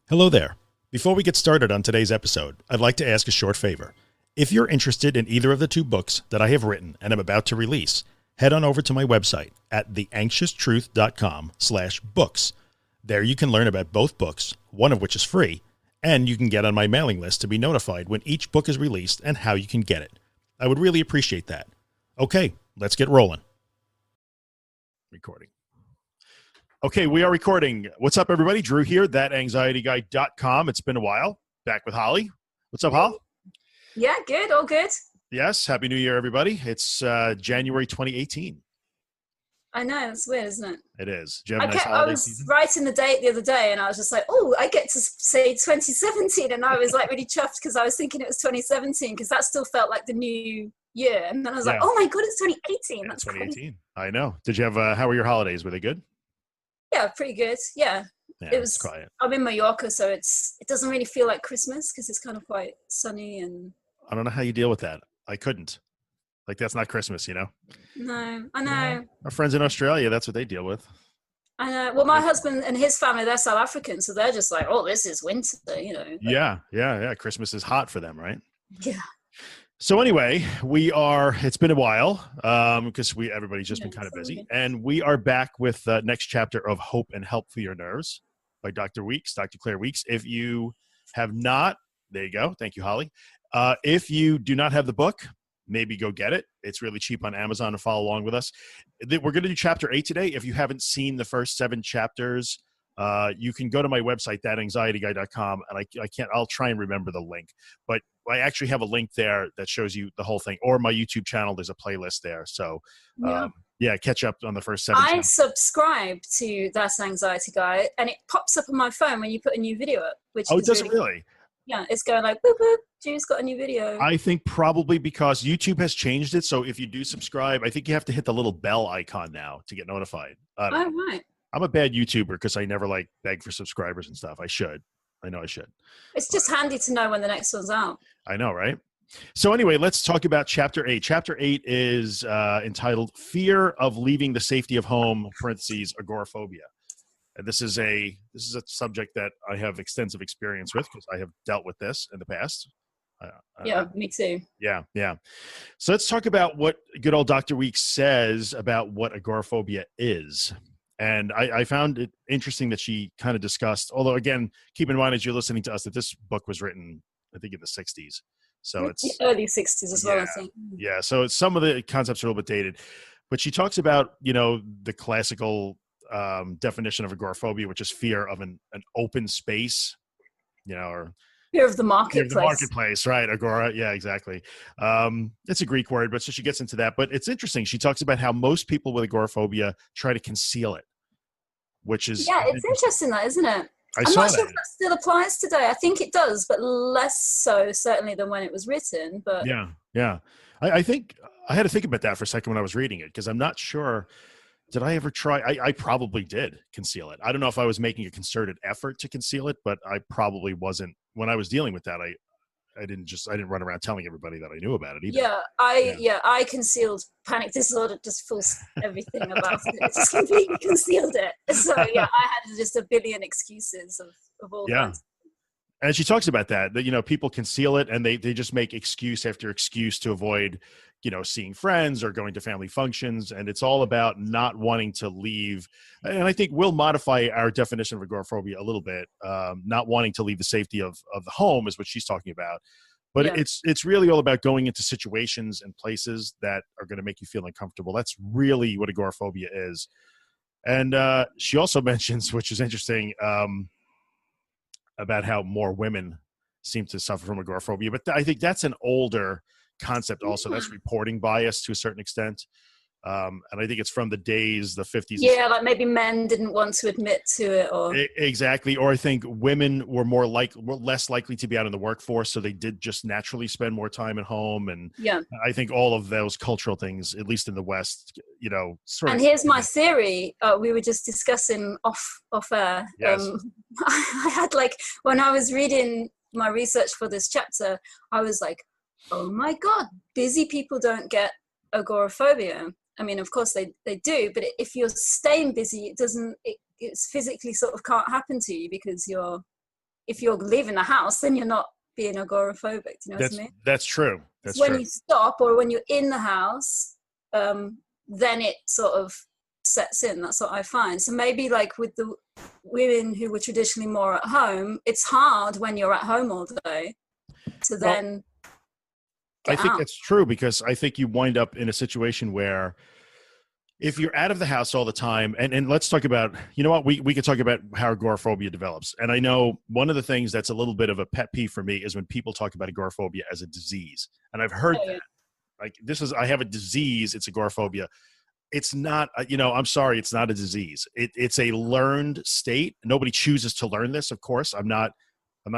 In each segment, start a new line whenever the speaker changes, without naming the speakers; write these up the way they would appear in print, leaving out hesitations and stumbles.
Hello there. Before we get started on today's episode, I'd like to ask a short favor. If you're interested in either of the two books that I have written and am about to release, head on over to my website at theanxioustruth.com/books. There you can learn about both books, one of which is free, and you can get on my mailing list to be notified when each book is released and how you can get it. I would really appreciate that. Okay, let's get rolling. Recording. Okay, we are recording. What's up, everybody? Drew here, thatanxietyguy.com. It's been a while. Back with Holly. What's up, Hol?
Yeah, good. All good.
Yes, Happy New Year, everybody. It's January 2018.
I know. It's weird, isn't it?
It is. Do you have a nice holiday season?
I was writing the date the other day, and I was just like, oh, I get to say 2017. And I was like really chuffed because I was thinking it was 2017 because that still felt like the new year. And then I was like, oh my God, it's 2018. That's
2018. Cool. I know. Did you have, how were your holidays? Were they good?
Yeah, pretty good. Yeah, it was
quiet.
I'm in Mallorca, so it doesn't really feel like Christmas because it's kind of quite sunny and.
I don't know how you deal with that. I couldn't. Like, that's not Christmas, you know?
No, I know.
Yeah. Our friends in Australia, that's what they deal with.
I know. Well, my husband and his family, they're South African, so they're just like, oh, this is winter, you know.
But, yeah. Christmas is hot for them, right?
Yeah.
So anyway, it's been a while because everybody's just been kind of busy. And we are back with the next chapter of Hope and Help for Your Nerves by Dr. Claire Weeks. If you have not, there you go. Thank you, Holly. If you do not have the book, maybe go get it. It's really cheap on Amazon and follow along with us. We're going to do chapter 8 today. If you haven't seen the first 7 chapters, you can go to my website, thatanxietyguy.com, and I'll try and remember the link, but I actually have a link there that shows you the whole thing, or my YouTube channel. There's a playlist there. So catch up on the first 7 chapters.
Subscribe to That Anxiety Guy, and it pops up on my phone when you put a new video up, which
it doesn't really?
Yeah, it's going like, boop, boop, Drew's got a new video.
I think probably because YouTube has changed it. So if you do subscribe, I think you have to hit the little bell icon now to get notified.
Right.
I'm a bad YouTuber because I never beg for subscribers and stuff. I know I should.
It's just handy to know when the next one's out.
I know, right? So anyway, let's talk about chapter 8. Chapter 8 is entitled Fear of Leaving the Safety of Home, Agoraphobia. And this is a subject that I have extensive experience with because I have dealt with this in the past.
Me too.
Yeah. So let's talk about what good old Dr. Weeks says about what agoraphobia is. And I found it interesting that she kind of discussed, although again, keep in mind as you're listening to us that this book was written, I think, in the 60s. So it's
the early 60s as well, I think.
Yeah. So some of the concepts are a little bit dated, but she talks about, the classical definition of agoraphobia, which is fear of an open space, or
fear of the marketplace.
Fear of the marketplace, right? Agora. Yeah, exactly. It's a Greek word, but so she gets into that. But it's interesting. She talks about how most people with agoraphobia try to conceal it, which is
it's interesting, that, isn't it? I'm not sure if that still applies today. I think it does, but less so certainly than when it was written. But
yeah. I think I had to think about that for a second when I was reading it because I'm not sure. Did I ever try? I probably did conceal it. I don't know if I was making a concerted effort to conceal it, but I probably wasn't. When I was dealing with that, I didn't run around telling everybody that I knew about it either.
I concealed panic disorder, just full everything about it. I just completely concealed it. So I had just a billion excuses of all kinds.
And she talks about that people conceal it and they just make excuse after excuse to avoid, seeing friends or going to family functions. And it's all about not wanting to leave. And I think we'll modify our definition of agoraphobia a little bit. Not wanting to leave the safety of the home is what she's talking about. But it's really all about going into situations and places that are going to make you feel uncomfortable. That's really what agoraphobia is. And she also mentions, which is interesting, about how more women seem to suffer from agoraphobia. But I think that's an older concept also. That's reporting bias to a certain extent. And I think it's from the 50s.
Yeah, like maybe men didn't want to admit to it, or
exactly. Or I think women were less likely to be out in the workforce, so they did just naturally spend more time at home. And I think all of those cultural things, at least in the West,
And here's my theory. We were just discussing off air.
Yes.
I had when I was reading my research for this chapter, I was like, oh my God, busy people don't get agoraphobia. I mean, of course they do, but if you're staying busy, it's physically sort of can't happen to you because you're if you're leaving the house, then you're not being agoraphobic. Do you know what I mean?
That's true. That's
it's when
true.
you stop or when you're in the house, then it sort of sets in. That's what I find. So maybe like with the women who were traditionally more at home, it's hard when you're at home all day to then
I
get
think
out.
that's true, because I think you wind up in a situation where if you're out of the house all the time, and let's talk about, you know what, we could talk about how agoraphobia develops. And I know one of the things that's a little bit of a pet peeve for me is when people talk about agoraphobia as a disease. And I've heard that. Like, I have a disease, it's agoraphobia. It's not, I'm sorry, it's not a disease. It's a learned state. Nobody chooses to learn this, of course. I'm not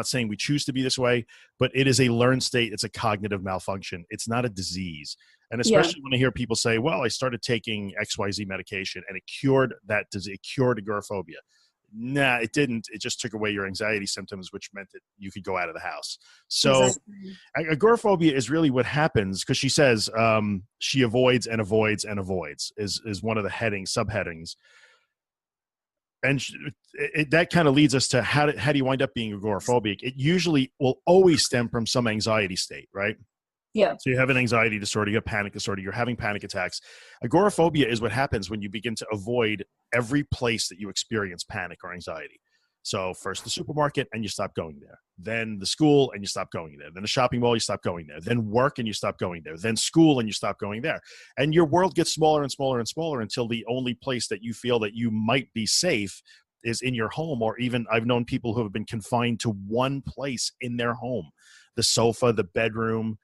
saying we choose to be this way, but it is a learned state. It's a cognitive malfunction. It's not a disease. And especially when I hear people say, well, I started taking XYZ medication and it cured that disease, it cured agoraphobia. Nah, it didn't. It just took away your anxiety symptoms, which meant that you could go out of the house. So agoraphobia is really what happens, because she says she avoids and avoids and avoids is one of the subheadings. And that kind of leads us to how do you wind up being agoraphobic? It usually will always stem from some anxiety state, right?
Yeah.
So you have an anxiety disorder, you have panic disorder, you're having panic attacks. Agoraphobia is what happens when you begin to avoid every place that you experience panic or anxiety. So first the supermarket and you stop going there. Then the school and you stop going there. Then the shopping mall, you stop going there. Then work and you stop going there. Then school and you stop going there. And your world gets smaller and smaller and smaller until the only place that you feel that you might be safe is in your home. Or even I've known people who have been confined to one place in their home, the sofa, the bedroom,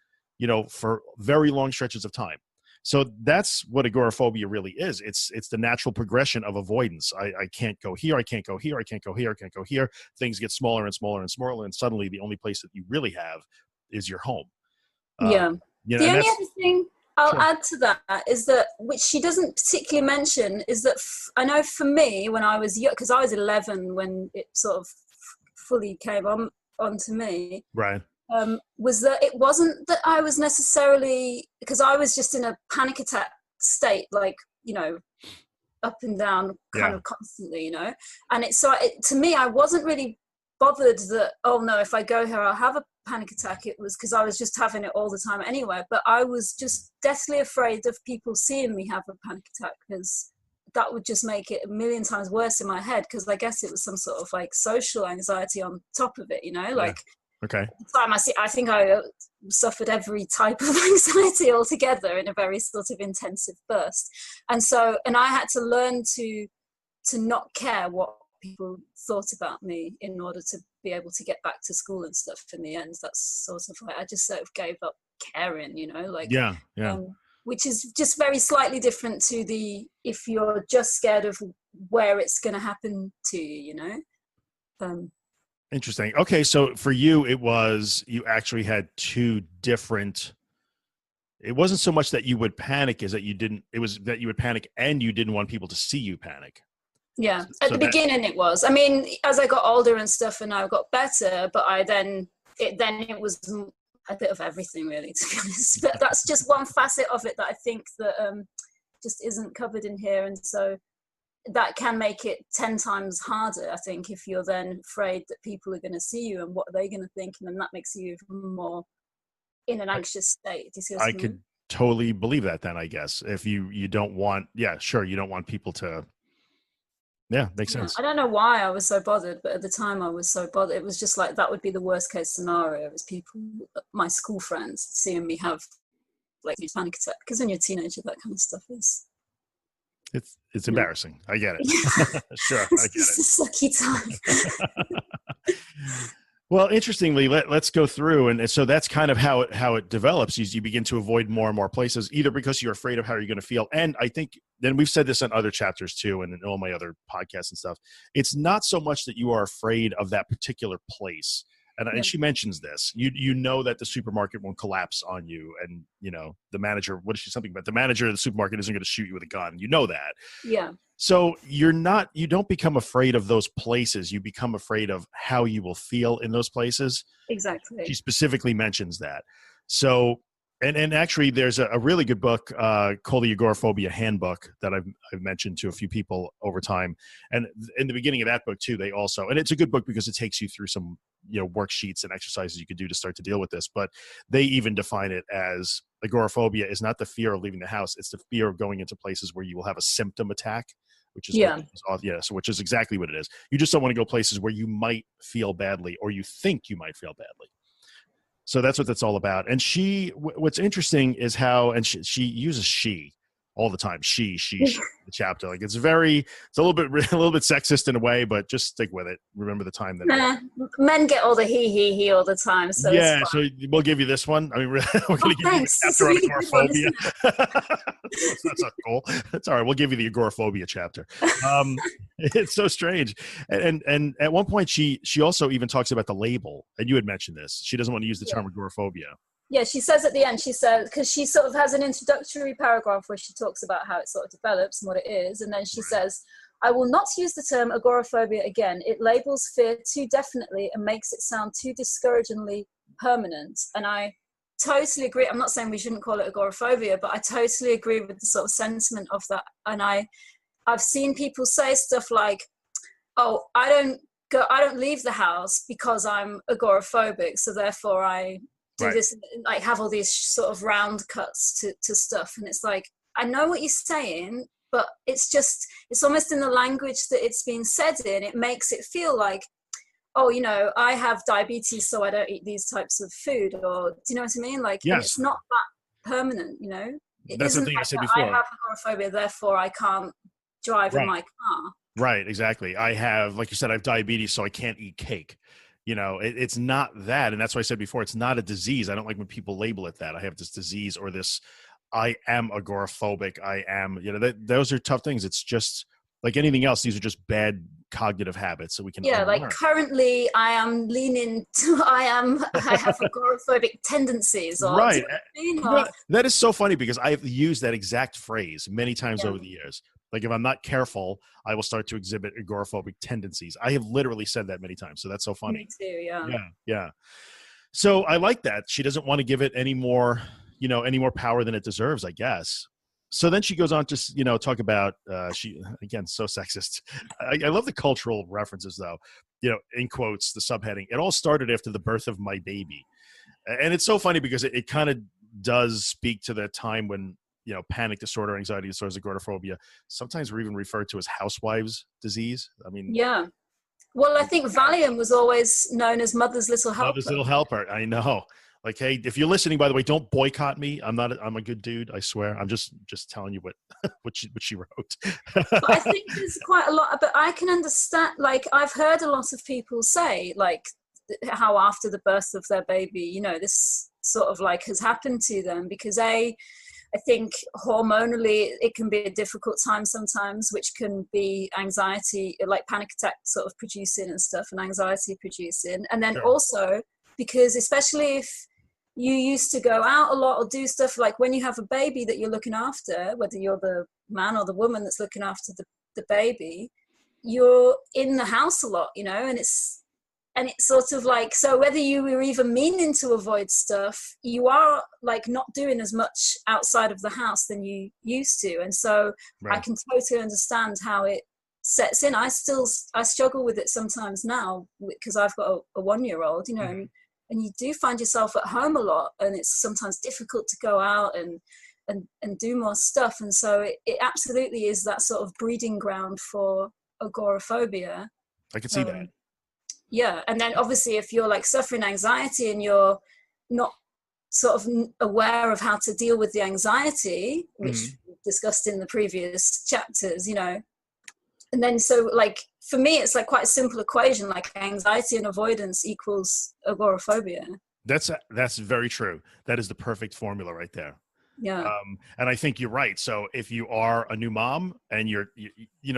for very long stretches of time. So that's what agoraphobia really is. It's the natural progression of avoidance. I can't go here. I can't go here. I can't go here. I can't go here. Things get smaller and smaller and smaller. And suddenly the only place that you really have is your home.
The only other thing I'll add to that is that, which she doesn't particularly mention, is that I know for me when I was young, because I was 11 when it sort of fully came onto me.
Right.
Was that it wasn't that I was necessarily, because I was just in a panic attack state, like, up and down kind of constantly, and to me, I wasn't really bothered that, oh no, if I go here, I'll have a panic attack. It was because I was just having it all the time anyway, but I was just deathly afraid of people seeing me have a panic attack, because that would just make it a million times worse in my head, because I guess it was some sort of like social anxiety on top of it, like
okay.
At the time I think I suffered every type of anxiety altogether in a very sort of intensive burst. And I had to learn to not care what people thought about me in order to be able to get back to school and stuff in the end. That's sort of like, I just sort of gave up caring, which is just very slightly different to if you're just scared of where it's going to happen to you,
Interesting. Okay, so for you, you actually had two different. It wasn't so much that you would panic as that you didn't. It was that you would panic and you didn't want people to see you panic.
Yeah, at the beginning it was. I mean, as I got older and stuff, and I got better, but it was a bit of everything, really, to be honest. But that's just one facet of it that I think that just isn't covered in here, and so that can make it 10 times harder, I think, if you're then afraid that people are going to see you and what are they going to think, and then that makes you even more in an anxious state. Do you see what I mean?
Could totally believe that then, I guess. If you don't want, you don't want people to, makes sense.
I don't know why I was so bothered, but at the time I was so bothered. It was just like, that would be the worst case scenario, is people, my school friends, seeing me have like a panic attack, because when you're a teenager, that kind of stuff is...
It's embarrassing. I get it. Sure, I get it.
It's a sucky time.
Well, interestingly, let's go through, and so that's kind of how it develops. You begin to avoid more and more places, either because you're afraid of how you're going to feel, and I think then we've said this in other chapters too, and in all my other podcasts and stuff. It's not so much that you are afraid of that particular place. And she mentions this. You know that the supermarket won't collapse on you, and the manager. What is she something about? The manager of the supermarket isn't going to shoot you with a gun. You know that.
Yeah.
So you don't become afraid of those places. You become afraid of how you will feel in those places.
Exactly.
She specifically mentions that. So, and actually, there's a really good book called the Agoraphobia Handbook that I've mentioned to a few people over time. And in the beginning of that book too, they also, and it's a good book because it takes you through some worksheets and exercises you could do to start to deal with this. But they even define it as agoraphobia is not the fear of leaving the house. It's the fear of going into places where you will have a symptom attack, which is which is exactly what it is. You just don't want to go places where you might feel badly or you think you might feel badly. So that's what that's all about. And what's interesting is how, and she uses she all the time. She, the chapter. Like it's a little bit sexist in a way, but just stick with it. Remember the time that
men get all the he all the time. So
yeah, so we'll give you this one. I mean, we're going to give you a chapter on agoraphobia. That's not cool. It's all right. We'll give you the agoraphobia chapter. It's so strange. And at one point, she also even talks about the label. And you had mentioned this. She doesn't want to use the term agoraphobia.
Yeah, she says at the end, she says, because she sort of has an introductory paragraph where she talks about how it sort of develops and what it is. And then she says, I will not use the term agoraphobia again. It labels fear too definitely and makes it sound too discouragingly permanent. And I totally agree. I'm not saying we shouldn't call it agoraphobia, but I totally agree with the sort of sentiment of that. And I've seen people say stuff like, oh, I don't leave the house because I'm agoraphobic. So therefore I do this, like have all these sort of round cuts to stuff. And it's like, I know what you're saying, but it's almost in the language that it's being said in, it makes it feel like, oh, I have diabetes, so I don't eat these types of food, or do you know what I mean? Like, and it's not that permanent, It
That's the thing I said before.
I have agoraphobia, therefore I can't drive in my car.
Right, exactly. I have, like you said, I have diabetes, so I can't eat cake. It's not that. And that's why I said before, it's not a disease. I don't like when people label it that. I have this disease or this, I am agoraphobic. I am, those are tough things. It's just like anything else. These are just bad cognitive habits that we can
like currently I am leaning to, I have agoraphobic tendencies. Or,
right. That is so funny because I've used that exact phrase many times over the years. Like if I'm not careful, I will start to exhibit agoraphobic tendencies. I have literally said that many times. So that's so funny.
Me too, yeah.
Yeah. So I like that. She doesn't want to give it any more power than it deserves, I guess. So then she goes on to, talk about, she, again, so sexist. I love the cultural references though, in quotes, the subheading. It all started after the birth of my baby. And it's so funny because it kind of does speak to the time when, panic disorder, anxiety disorders, agoraphobia, sometimes we're even referred to as housewives' disease. I mean,
yeah. Well, I think Valium was always known as Mother's Little Helper.
Mother's Little Helper. I know. Like, hey, if you're listening, by the way, don't boycott me. I'm a good dude. I swear. I'm just telling you what she wrote.
But I think there's quite a lot, but I can understand, like, I've heard a lot of people say, like, how after the birth of their baby, this sort of like has happened to them because I think hormonally it can be a difficult time sometimes, which can be anxiety, like panic attack sort of producing and stuff, and anxiety producing. And then also because especially if you used to go out a lot or do stuff, like when you have a baby that you're looking after, whether you're the man or the woman that's looking after the baby, you're in the house a lot, and it's sort of like, so whether you were even meaning to avoid stuff, you are like not doing as much outside of the house than you used to. And so I can totally understand how it sets in. I struggle with it sometimes now because I've got a 1-year-old, and you do find yourself at home a lot, and it's sometimes difficult to go out and do more stuff. And so it absolutely is that sort of breeding ground for agoraphobia.
I can see that.
Yeah. And then obviously if you're like suffering anxiety and you're not sort of aware of how to deal with the anxiety, which we discussed in the previous chapters, and then so like for me it's like quite a simple equation, like anxiety and avoidance equals agoraphobia.
That's very true. That is the perfect formula right there.
Yeah.
And I think you're right. So if you are a new mom and you're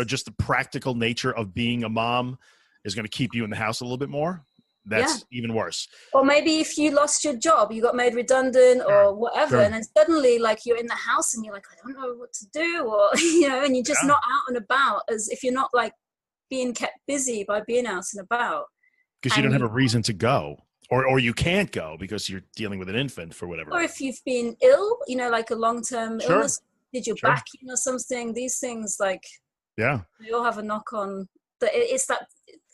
just the practical nature of being a mom is going to keep you in the house a little bit more, that's even worse. Or
maybe if you lost your job, you got made redundant or whatever, and then suddenly like you're in the house and you're like, I don't know what to do, or and you're just not out and about, as if you're not like being kept busy by being out and about.
Because you don't have a reason to go, or you can't go because you're dealing with an infant for whatever.
Or if you've been ill, like a long-term illness, did your back in or something, these things like, they all have a knock on. It's that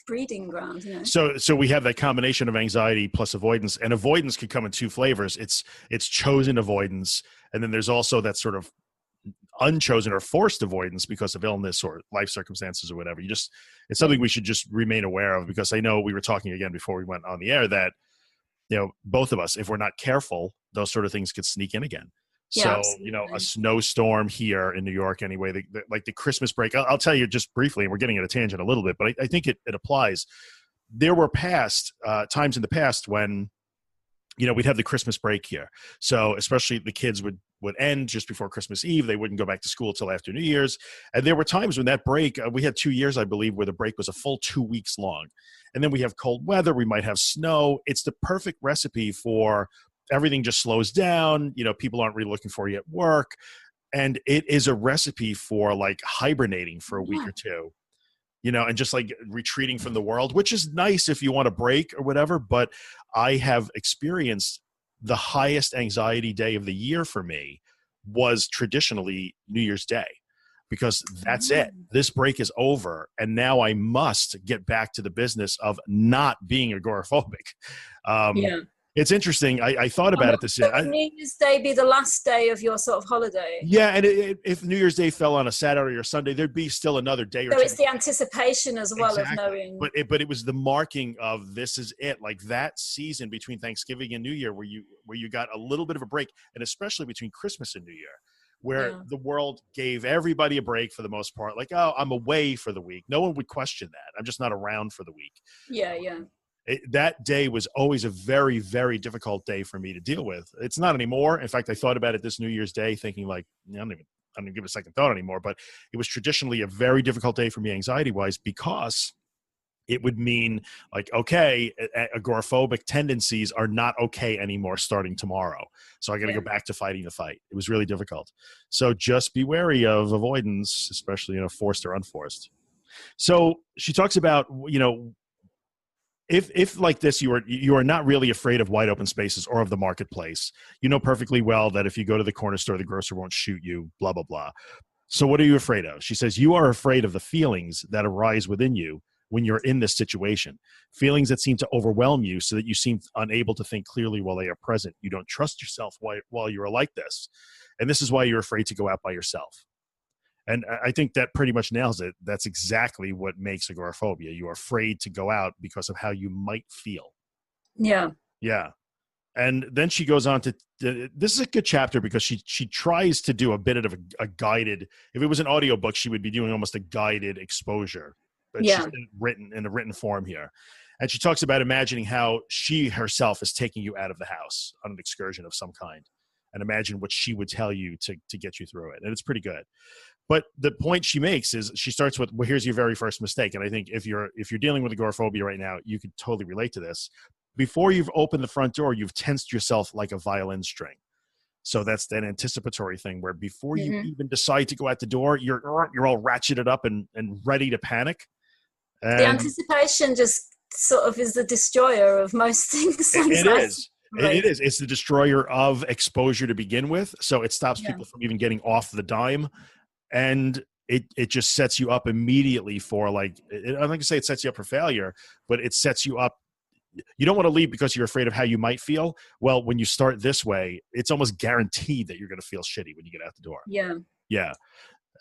breeding ground, you know.
So we have that combination of anxiety plus avoidance, and avoidance can come in two flavors. It's chosen avoidance, and then there's also that sort of unchosen or forced avoidance because of illness or life circumstances or whatever. It's something we should just remain aware of, because I know we were talking again before we went on the air that, both of us, if we're not careful, those sort of things could sneak in again. So, a snowstorm here in New York anyway, like the Christmas break, I'll tell you just briefly, and we're getting at a tangent a little bit, but I think it applies. There were times in the past when, we'd have the Christmas break here. So especially the kids would end just before Christmas Eve. They wouldn't go back to school till after New Year's. And there were times when that break, we had 2 years, I believe, where the break was a full 2 weeks long. And then we have cold weather. We might have snow. It's the perfect recipe for everything just slows down. People aren't really looking for you at work. And it is a recipe for like hibernating for a week or two. And just like retreating from the world, which is nice if you want a break or whatever. But I have experienced the highest anxiety day of the year for me was traditionally New Year's Day, because that's it. This break is over. And now I must get back to the business of not being agoraphobic. It's interesting. I thought about it this year.
Would New Year's Day be the last day of your sort of holiday?
Yeah, and if New Year's Day fell on a Saturday or Sunday, there'd be still another day or two.
So it's the anticipation as well of knowing.
But it was the marking of this is it, like that season between Thanksgiving and New Year where you got a little bit of a break, and especially between Christmas and New Year, where the world gave everybody a break for the most part. Like, oh, I'm away for the week. No one would question that. I'm just not around for the week.
Yeah.
That day was always a very, very difficult day for me to deal with. It's not anymore. In fact, I thought about it this New Year's Day thinking like, I don't even give it a second thought anymore, but it was traditionally a very difficult day for me anxiety-wise, because it would mean like, okay, agoraphobic tendencies are not okay anymore starting tomorrow. So I got to go back to fighting the fight. It was really difficult. So just be wary of avoidance, especially, forced or unforced. So she talks about, if like this, you are not really afraid of wide open spaces or of the marketplace. You know perfectly well that if you go to the corner store, the grocer won't shoot you, blah, blah, blah. So what are you afraid of? She says, you are afraid of the feelings that arise within you when you're in this situation, feelings that seem to overwhelm you so that you seem unable to think clearly while they are present. You don't trust yourself while you're like this. And this is why you're afraid to go out by yourself. And I think that pretty much nails it. That's exactly what makes agoraphobia. You're afraid to go out because of how you might feel.
Yeah.
Yeah. And then she goes on to, this is a good chapter because she tries to do a bit of a guided, if it was an audiobook, she would be doing almost a guided exposure. But she's written in a written form here. And she talks about imagining how she herself is taking you out of the house on an excursion of some kind. And imagine what she would tell you to get you through it. And it's pretty good. But the point she makes is she starts with, well, here's your very first mistake. And I think if you're dealing with agoraphobia right now, you could totally relate to this. Before you've opened the front door, you've tensed yourself like a violin string. So that's that anticipatory thing where before you even decide to go out the door, you're all ratcheted up and ready to panic. And
the anticipation just sort of is the destroyer of most things.
It is. Right. It is. It's the destroyer of exposure to begin with. So it stops people from even getting off the dime. And it just sets you up immediately for like, I'm not going to say it sets you up for failure, but it sets you up. You don't want to leave because you're afraid of how you might feel. Well, when you start this way, it's almost guaranteed that you're going to feel shitty when you get out the door.
Yeah.
Yeah.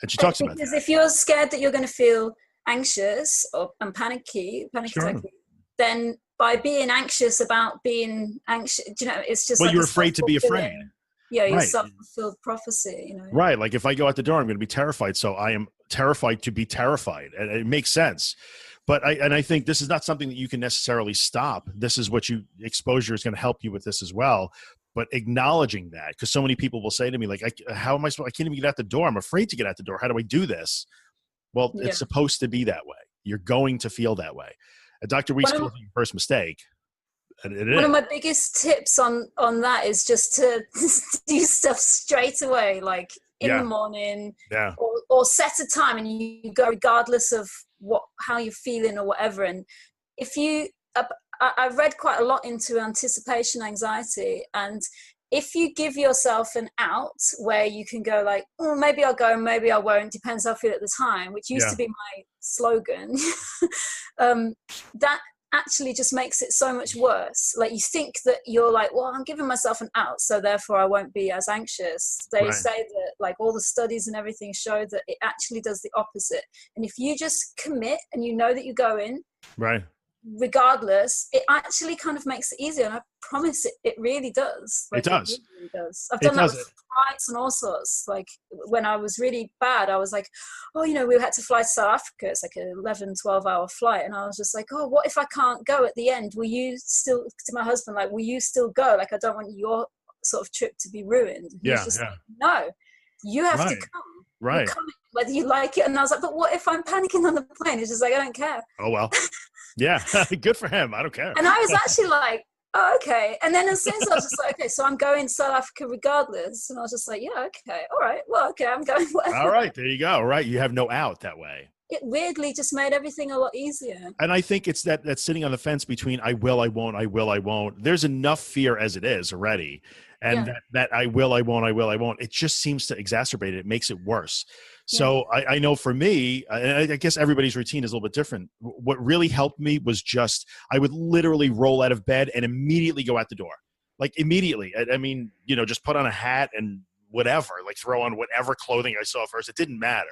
And she talks about that.
Because if you're scared that you're going to feel anxious and panicky, then by being anxious about being anxious, it's just
you're afraid to be afraid.
Yeah, your self-fulfilled prophecy,
Right. Like if I go out the door, I'm going to be terrified. So I am terrified to be terrified. And it makes sense. But I think this is not something that you can necessarily stop. This is what exposure is going to help you with this as well. But acknowledging that, because so many people will say to me, like, how am I supposed, I can't even get out the door. I'm afraid to get out the door. How do I do this? Well, it's supposed to be that way. You're going to feel that way. Dr. Weeks calls it your first mistake.
One of my biggest tips on that is just to do stuff straight away, like in the morning, or set a time and you go regardless of how you're feeling or whatever. And if you, I've read quite a lot into anticipation anxiety, and if you give yourself an out where you can go like, oh, maybe I'll go, maybe I won't, depends how I feel at the time, which used to be my slogan, that actually just makes it so much worse. Like, you think that you're like, well, I'm giving myself an out, so therefore I won't be as anxious. They say that, like, all the studies and everything show that it actually does the opposite. And if you just commit and you know that you're going,
right,
regardless, it actually kind of makes it easier. And I promise it really does. Like,
it does.
It really does. I've done that with flights and all sorts. Like, when I was really bad, I was like, oh, you know, we had to fly to South Africa. It's like an 11, 12-hour flight. And I was just like, oh, what if I can't go at the end? Will you still, to my husband, like, will you still go? Like, I don't want your sort of trip to be ruined. And he's just like, no, you have to come.
Right.
Whether you like it. And I was like, but what if I'm panicking on the plane? It's just like, I don't care.
Oh, well. Yeah. Good for him. I don't care.
And I was actually like, oh, okay. And then as soon as I was just like, okay, so I'm going to South Africa regardless. And I was just like, yeah, okay. All right. Well, okay, I'm going. Whatever.
All right. There you go. Right. You have no out that way.
It weirdly just made everything a lot easier.
And I think it's that sitting on the fence between I will, I won't, I will, I won't. There's enough fear as it is already. And that I will, I won't, I will, I won't. It just seems to exacerbate it. It makes it worse. So I know for me, and I guess everybody's routine is a little bit different. What really helped me was just, I would literally roll out of bed and immediately go out the door. Like, immediately. I mean, you know, just put on a hat and whatever, like throw on whatever clothing I saw first. It didn't matter.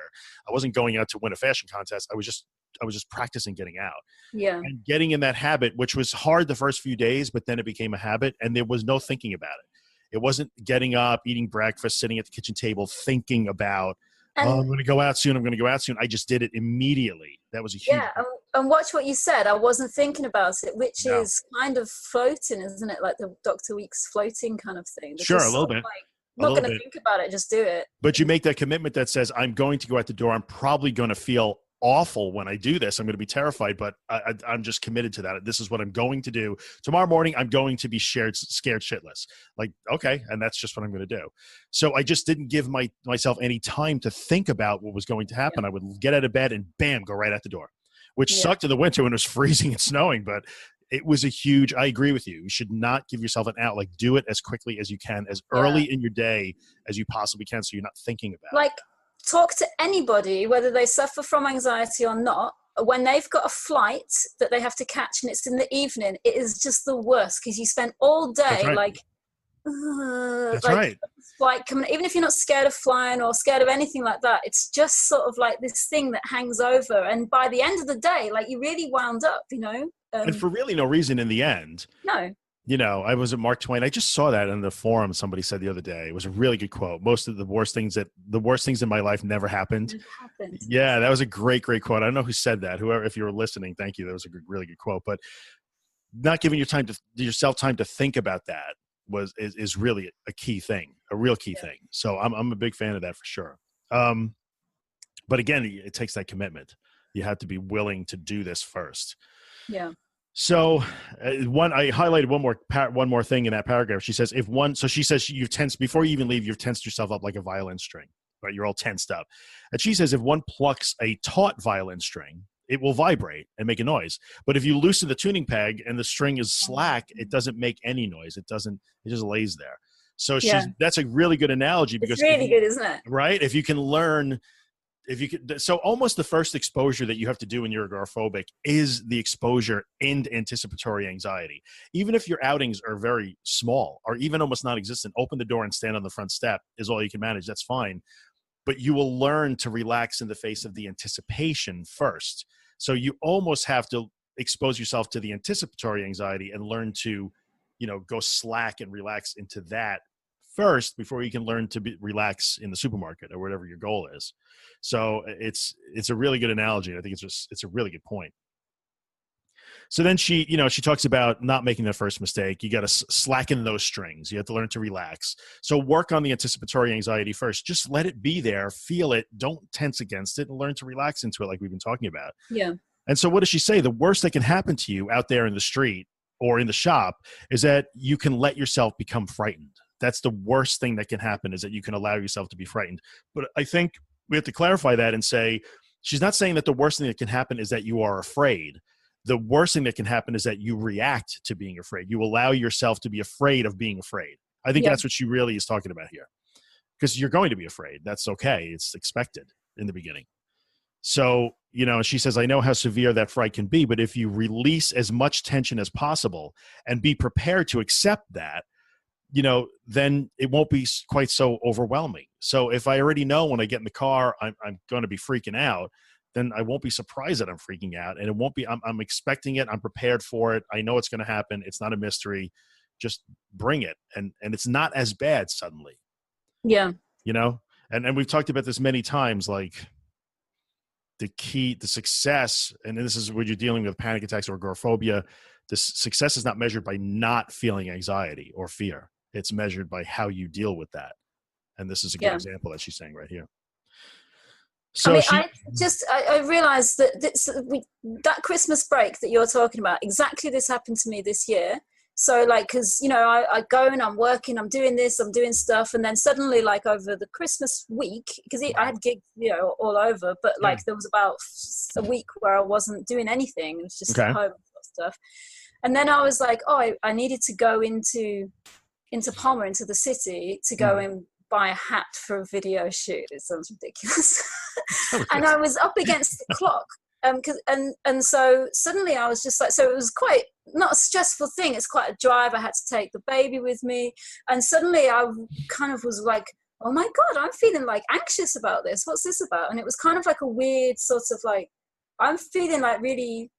I wasn't going out to win a fashion contest. I was just practicing getting out.
Yeah.
And getting in that habit, which was hard the first few days, but then it became a habit and there was no thinking about it. It wasn't getting up, eating breakfast, sitting at the kitchen table, thinking about, oh, I'm going to go out soon. I'm going to go out soon. I just did it immediately. That was a huge.
Yeah. And watch what you said. I wasn't thinking about it, which is kind of floating, isn't it? Like the Dr. Weeks floating kind of thing.
Sure, a little bit.
Like, I'm not going to think about it. Just do it.
But you make that commitment that says, I'm going to go out the door. I'm probably going to feel awful when I do this. I'm going to be terrified, but I'm just committed to that. This is what I'm going to do. Tomorrow morning, I'm going to be scared shitless. Like, okay. And that's just what I'm going to do. So I just didn't give myself any time to think about what was going to happen. I would get out of bed and bam, go right out the door, which sucked in the winter when it was freezing and snowing, but it was I agree with you. You should not give yourself an out. Like, do it as quickly as you can, as early in your day as you possibly can, so you're not thinking about it.
Talk to anybody, whether they suffer from anxiety or not, when they've got a flight that they have to catch and it's in the evening, it is just the worst because you spend all day flight coming. Even if you're not scared of flying or scared of anything like that, it's just sort of like this thing that hangs over. And by the end of the day, like, you really wound up, you know.
And for really no reason in the end.
No.
You know, I was at Mark Twain. I just saw that in the forum. Somebody said the other day. It was a really good quote. Most of the worst things in my life never happened. Yeah, that was a great quote. I don't know who said that. Whoever, if you were listening, thank you. That was a really good quote. But not giving yourself time to think about that is really a key thing, a real key thing. So I'm a big fan of that for sure. But again, it takes that commitment. You have to be willing to do this first.
Yeah.
So I highlighted one more thing in that paragraph. She says, she says you've tensed before you even leave, you've tensed yourself up like a violin string, right? You're all tensed up. And she says, if one plucks a taut violin string, it will vibrate and make a noise. But if you loosen the tuning peg and the string is slack, it doesn't make any noise. It just lays there. So that's a really good analogy because
it's really good, isn't it?
Right. If you can learn, so almost the first exposure that you have to do when you're agoraphobic is the exposure into anticipatory anxiety. Even if your outings are very small or even almost non-existent, open the door and stand on the front step is all you can manage. That's fine. But you will learn to relax in the face of the anticipation first. So you almost have to expose yourself to the anticipatory anxiety and learn to, go slack and relax into that first before you can learn to relax in the supermarket or whatever your goal is. So it's a really good analogy. I think it's a really good point. So then she talks about not making the first mistake. You got to slacken those strings. You have to learn to relax. So work on the anticipatory anxiety first. Just let it be there, feel it, don't tense against it, and learn to relax into it like we've been talking about.
Yeah.
And so what does she say? The worst that can happen to you out there in the street or in the shop is that you can let yourself become frightened. That's the worst thing that can happen, is that you can allow yourself to be frightened. But I think we have to clarify that and say, she's not saying that the worst thing that can happen is that you are afraid. The worst thing that can happen is that you react to being afraid. You allow yourself to be afraid of being afraid. I think
Yeah.
that's what she really is talking about here, because you're going to be afraid. That's okay. It's expected in the beginning. So, you know, she says, I know how severe that fright can be, but if you release as much tension as possible and be prepared to accept that, you know, then it won't be quite so overwhelming. So if I already know when I get in the car, I'm going to be freaking out, then I won't be surprised that I'm freaking out. And it won't be, I'm expecting it. I'm prepared for it. I know it's going to happen. It's not a mystery. Just bring it. And it's not as bad suddenly.
Yeah.
You know, and we've talked about this many times, like the key, the success, and this is when you're dealing with panic attacks or agoraphobia, the success is not measured by not feeling anxiety or fear. It's measured by how you deal with that. And this is a good example that she's saying right here. So
I realized that that Christmas break that you're talking about, exactly this happened to me this year. So like, cause you know, I go and I'm working, I'm doing this, I'm doing stuff. And then suddenly like over the Christmas week, cause I had gigs, you know, all over, but like there was about a week where I wasn't doing anything. It was just at home and stuff. And then I was like, oh, I needed to go into Palmer, into the city to go and buy a hat for a video shoot. It sounds ridiculous. And I was up against the clock. And so suddenly I was just like, so it was quite not a stressful thing. It's quite a drive. I had to take the baby with me. And suddenly I kind of was like, oh my God, I'm feeling like anxious about this. What's this about? And it was kind of like a weird sort of like, I'm feeling like really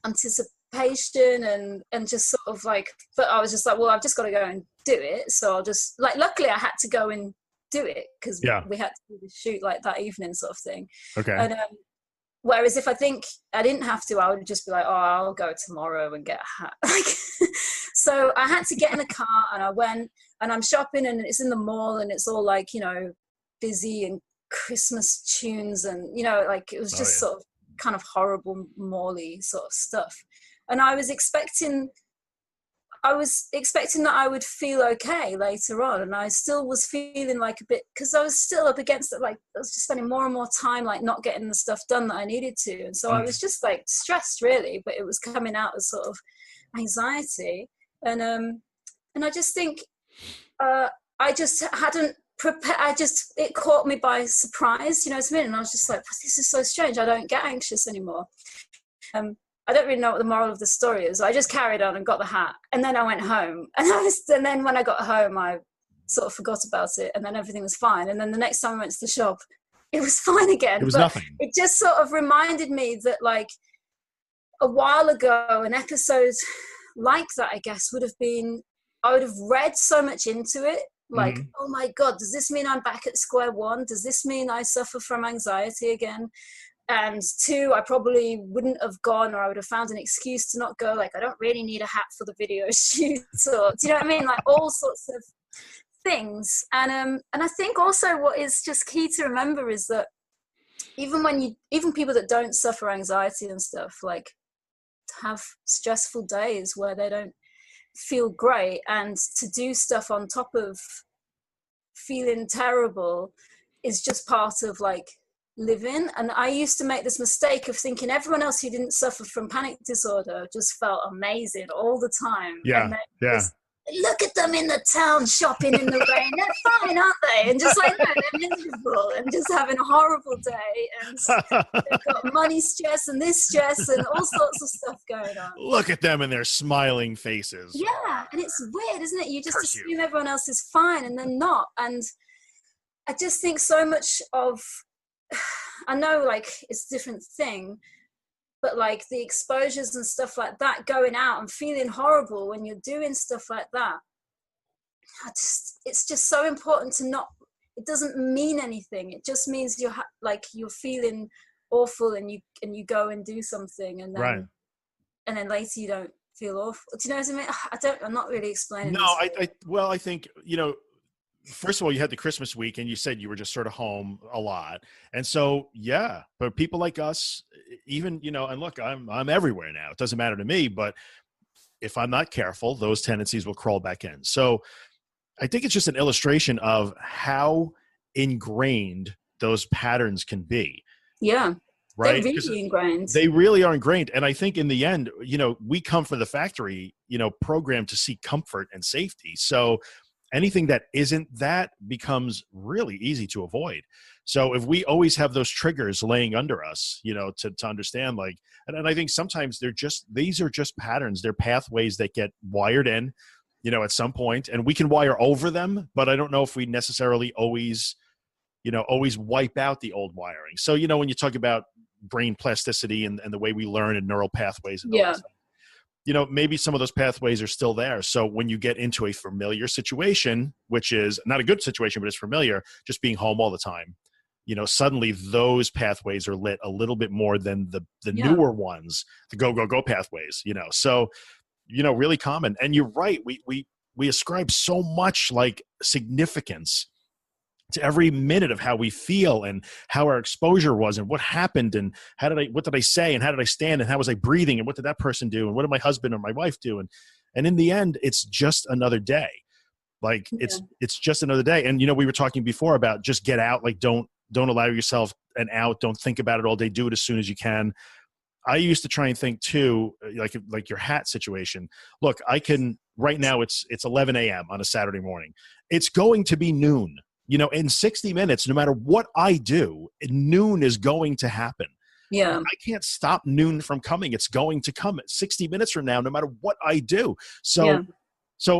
anticipation and just sort of like, but I was just like, well, I've just got to go and do it. So I'll just like, luckily I had to go and do it because we had to do the shoot like that evening sort of thing.
Okay.
And whereas if I think I didn't have to, I would just be like, oh, I'll go tomorrow and get a hat. Like, so I had to get in a car and I went and I'm shopping and it's in the mall and it's all like, you know, busy and Christmas tunes and, you know, like it was just sort of kind of horrible mall-y sort of stuff. And I was expecting that I would feel okay later on, and I still was feeling like a bit, because I was still up against it, like I was just spending more and more time like not getting the stuff done that I needed to, and so I was just like stressed really, but it was coming out as sort of anxiety, and I just think I just hadn't prepared. It caught me by surprise, you know what I mean? And I was just like, this is so strange. I don't get anxious anymore. I don't really know what the moral of the story is. I just carried on and got the hat, and then I went home. And then when I got home, I sort of forgot about it, and then everything was fine. And then the next time I went to the shop, it was fine again.
It was nothing.
It just sort of reminded me that, like, a while ago, an episode like that, I guess, would have been. I would have read so much into it, like, oh my God, does this mean I'm back at square one? Does this mean I suffer from anxiety again? And two, I probably wouldn't have gone, or I would have found an excuse to not go. Like, I don't really need a hat for the video shoot, or do you know what I mean? Like all sorts of things. And I think also what is just key to remember is that even people that don't suffer anxiety and stuff, like, have stressful days where they don't feel great, and to do stuff on top of feeling terrible is just part of like living. And I used to make this mistake of thinking everyone else who didn't suffer from panic disorder just felt amazing all the time. Look at them in the town shopping in the rain. They're fine, aren't they? And just like, no, they're miserable and just having a horrible day. And they've got money stress and this stress and all sorts of stuff going on.
Look at them and their smiling faces.
Yeah, and it's weird, isn't it? You just assume everyone else is fine and they're not. And I just think so much of, I know like it's a different thing, but like the exposures and stuff like that, going out and feeling horrible when you're doing stuff like that, it's just so important to not, it doesn't mean anything. It just means you're you're feeling awful and you go and do something, and then and then later you don't feel awful. Do you know what I mean? I'm not really explaining.
No, I think, you know, first of all, you had the Christmas week and you said you were just sort of home a lot. And so, yeah, but people like us, even, you know, and look, I'm everywhere now. It doesn't matter to me, but if I'm not careful, those tendencies will crawl back in. So I think it's just an illustration of how ingrained those patterns can be.
Yeah.
Right?
They're really ingrained.
They really are ingrained. And I think in the end, you know, we come from the factory, you know, programmed to seek comfort and safety. So anything that isn't that becomes really easy to avoid. So if we always have those triggers laying under us, to understand, like, and I think sometimes these are just patterns. They're pathways that get wired in, at some point, and we can wire over them, but I don't know if we necessarily always wipe out the old wiring. So, when you talk about brain plasticity and the way we learn and neural pathways and all that, maybe some of those pathways are still there. So when you get into a familiar situation, which is not a good situation, but it's familiar, just being home all the time, suddenly those pathways are lit a little bit more than the newer ones, the go pathways, so, really common. And you're right. We ascribe so much like significance to every minute of how we feel and how our exposure was and what happened and what did I say and how did I stand and how was I breathing and what did that person do and what did my husband or my wife do? And in the end, it's just another day. Like it's just another day. And, we were talking before about just get out, like don't allow yourself an out. Don't think about it all day. Do it as soon as you can. I used to try and think too, like your hat situation. Look, right now it's 11 a.m. on a Saturday morning. It's going to be noon. In 60 minutes, no matter what I do, noon is going to happen.
Yeah.
I can't stop noon from coming. It's going to come 60 minutes from now, no matter what I do. So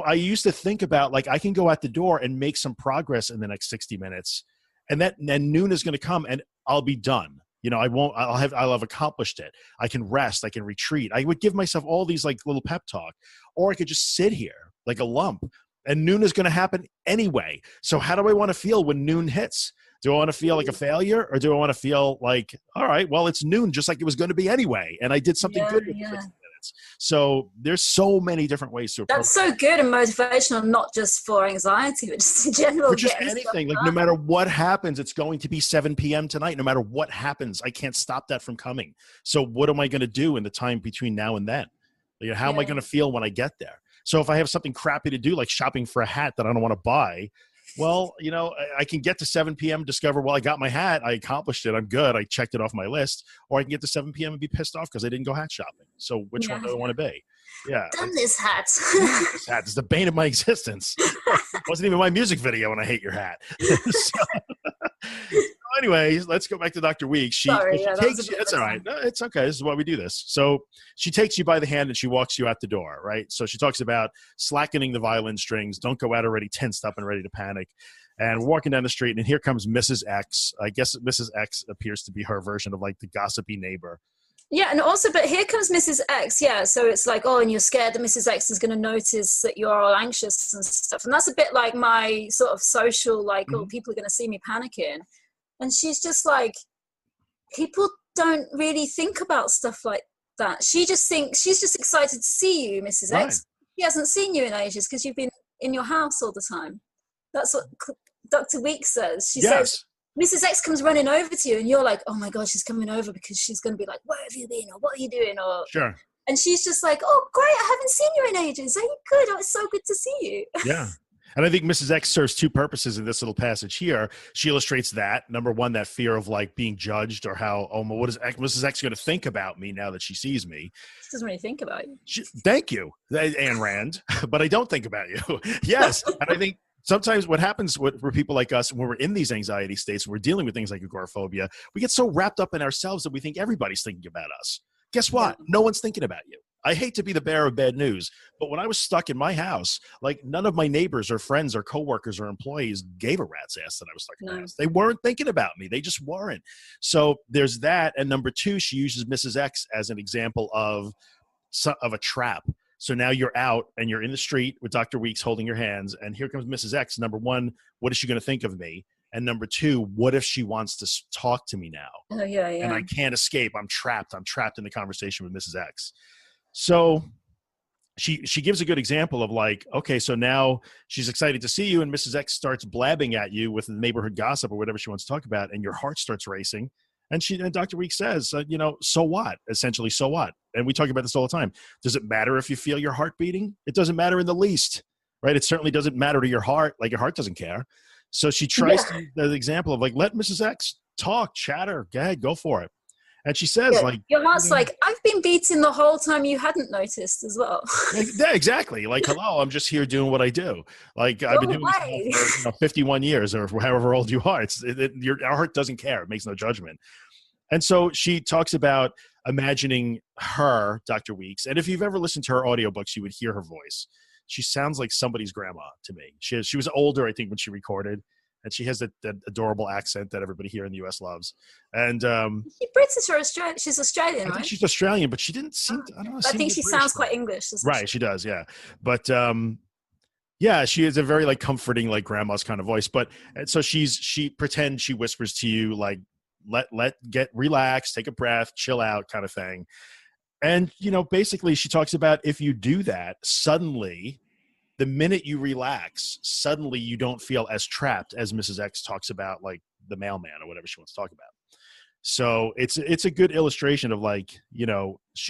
I used to think about, like, I can go out the door and make some progress in the next 60 minutes, and then noon is going to come and I'll be done. I'll have accomplished it. I can rest. I can retreat. I would give myself all these like little pep talk, or I could just sit here like a lump. And noon is going to happen anyway. So how do I want to feel when noon hits? Do I want to feel like a failure, or do I want to feel like, all right, well, it's noon, just like it was going to be anyway, and I did something good with 60 minutes. So there's so many different ways to approach.
That's so good and motivational, not just for anxiety, but just in general.
For just anything. Like, no matter what happens, it's going to be 7 p.m. tonight. No matter what happens, I can't stop that from coming. So what am I going to do in the time between now and then? How am I going to feel when I get there? So if I have something crappy to do, like shopping for a hat that I don't want to buy, well, I can get to 7 p.m., discover, well, I got my hat, I accomplished it, I'm good, I checked it off my list. Or I can get to 7 p.m. and be pissed off because I didn't go hat shopping. So which one do I want to be? Yeah.
Damn this hat.
This hat is the bane of my existence. It wasn't even my music video, and I hate your hat. Anyway, let's go back to Dr. Weeks. It's all right. No, it's okay. This is why we do this. So she takes you by the hand and she walks you out the door, right? So she talks about slackening the violin strings. Don't go out already tensed up and ready to panic. And we're walking down the street, and here comes Mrs. X. I guess Mrs. X appears to be her version of like the gossipy neighbor.
Yeah, and also, but here comes Mrs. X, so it's like, and you're scared that Mrs. X is going to notice that you're all anxious and stuff. And that's a bit like my sort of social, like, people are going to see me panicking. And she's just like, people don't really think about stuff like that. She just thinks, she's just excited to see you, Mrs. X. She hasn't seen you in ages because you've been in your house all the time. That's what Dr. Weeks says. She says, Mrs. X comes running over to you and you're like, oh my God, she's coming over because she's going to be like, where have you been? Or what are you doing? Or
sure.
And she's just like, oh, great, I haven't seen you in ages. Are you good? Oh, it's so good to see you.
Yeah. And I think Mrs. X serves two purposes in this little passage here. She illustrates that, number one, that fear of like being judged, or how, what is Mrs. X going to think about me now that she sees me?
She doesn't really think about you.
Thank you, Ayn Rand, but I don't think about you. Yes. And I think sometimes what happens for people like us when we're in these anxiety states, when we're dealing with things like agoraphobia, we get so wrapped up in ourselves that we think everybody's thinking about us. Guess what? No one's thinking about you. I hate to be the bearer of bad news, but when I was stuck in my house, like none of my neighbors or friends or coworkers or employees gave a rat's ass that I was stuck in the house. They weren't thinking about me. They just weren't. So there's that. And number two, she uses Mrs. X as an example of a trap. So now you're out and you're in the street with Dr. Weeks holding your hands, and here comes Mrs. X. Number one, what is she going to think of me? And number two, what if she wants to talk to me now?
Oh, yeah.
And I can't escape. I'm trapped in the conversation with Mrs. X. So she gives a good example of like, okay, so now she's excited to see you, and Mrs. X starts blabbing at you with neighborhood gossip or whatever she wants to talk about, and your heart starts racing. And Dr. Weeks says, so what? Essentially, so what? And we talk about this all the time. Does it matter if you feel your heart beating? It doesn't matter in the least, right? It certainly doesn't matter to your heart. Like, your heart doesn't care. So she tries to use the example of like, let Mrs. X talk, chatter, go ahead, go for it. And she says, like,
your heart's like, I've been beaten the whole time, you hadn't noticed as well.
Yeah, exactly. Like, hello, I'm just here doing what I do. Like, I've been doing this now for 51 years or however old you are. Our heart doesn't care. It makes no judgment. And so she talks about imagining her, Dr. Weeks. And if you've ever listened to her audiobooks, you would hear her voice. She sounds like somebody's grandma to me. She was older, I think, when she recorded. And she has that adorable accent that everybody here in the U.S. loves. And
is she British or Australian? She's Australian, right?
I think she's Australian, but she didn't seem to, I don't know.
I think she sounds quite English, doesn't she?
Right, she does, yeah. But yeah, she has a very like comforting, like grandma's kind of voice. But so she pretends she whispers to you like, relax, take a breath, chill out kind of thing. And, basically she talks about if you do that, suddenly the minute you relax, suddenly you don't feel as trapped as Mrs. X talks about, like the mailman or whatever she wants to talk about. So it's a good illustration of like,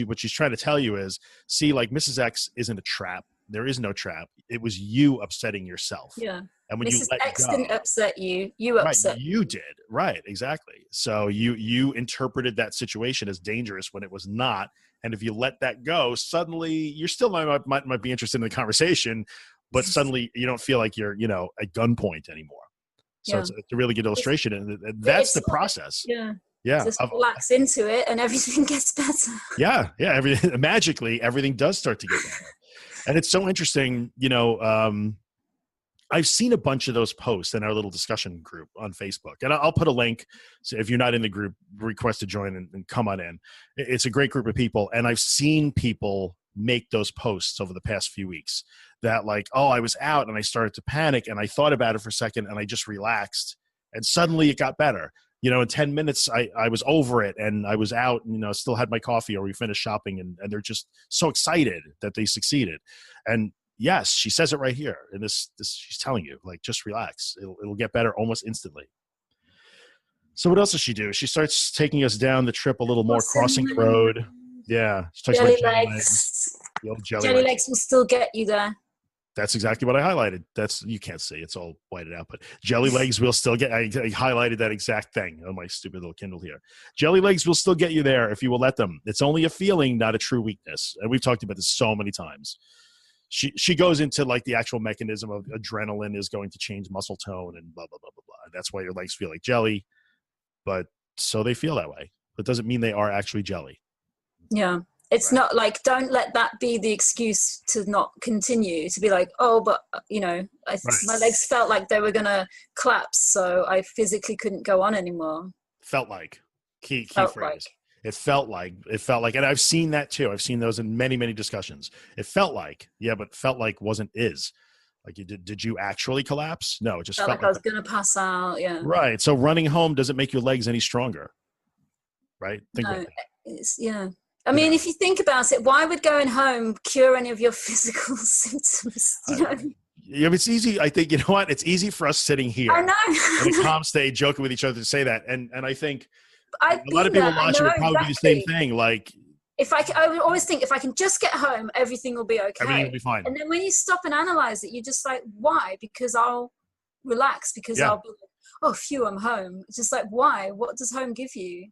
what she's trying to tell you is, see, like Mrs. X isn't a trap. There is no trap. It was you upsetting yourself.
Yeah.
And when
Mrs. X didn't upset you. You upset.
Right, you did. Right, exactly. So you interpreted that situation as dangerous when it was not. And if you let that go, suddenly you're still might be interested in the conversation, but suddenly you don't feel like you're, at gunpoint anymore. So it's a really good illustration. And that's the process.
Yeah.
Yeah.
Just relax into it and everything gets better.
Yeah. Magically, everything does start to get better. And it's so interesting, I've seen a bunch of those posts in our little discussion group on Facebook. And I'll put a link. So if you're not in the group, request to join and come on in. It's a great group of people. And I've seen people make those posts over the past few weeks that like, oh, I was out and I started to panic and I thought about it for a second and I just relaxed and suddenly it got better. In 10 minutes, I was over it and I was out and, still had my coffee or we finished shopping and they're just so excited that they succeeded. And yes, she says it right here. And this she's telling you, like, just relax. It'll get better almost instantly. So what else does she do? She starts taking us down the trip a little more, crossing the road. Yeah. She talks
jelly
about
legs.
The old
jelly legs will still get you there.
That's exactly what I highlighted. You can't see. It's all whited out. But jelly legs will still get – I highlighted that exact thing on my stupid little Kindle here. Jelly legs will still get you there if you will let them. It's only a feeling, not a true weakness. And we've talked about this so many times. She goes into like the actual mechanism of adrenaline is going to change muscle tone and blah, blah, blah, blah, blah. That's why your legs feel like jelly. But so they feel that way. But it doesn't mean they are actually jelly.
Yeah. It's not like, don't let that be the excuse to not continue, to be like, oh, but, my legs felt like they were going to collapse, so I physically couldn't go on anymore.
Felt like. Key phrase. It felt like, and I've seen that too. I've seen those in many, many discussions. It felt like, yeah, but felt like wasn't is. Like, did you actually collapse? No, it just felt like
I was going to pass out, yeah.
Right. So running home doesn't make your legs any stronger, right?
Yeah. I mean, if you think about it, why would going home cure any of your physical symptoms?
Yeah, it's easy. I think, it's easy for us sitting here.
I know.
in a calm state, joking with each other to say that. And I think a lot of people watching would probably do the same thing. Like,
I would always think if I can just get home, everything will be okay.
Everything will be fine.
And then when you stop and analyze it, you're just like, why? Because I'll relax, because I'll be like, oh, phew, I'm home. It's just like, why? What does home give you?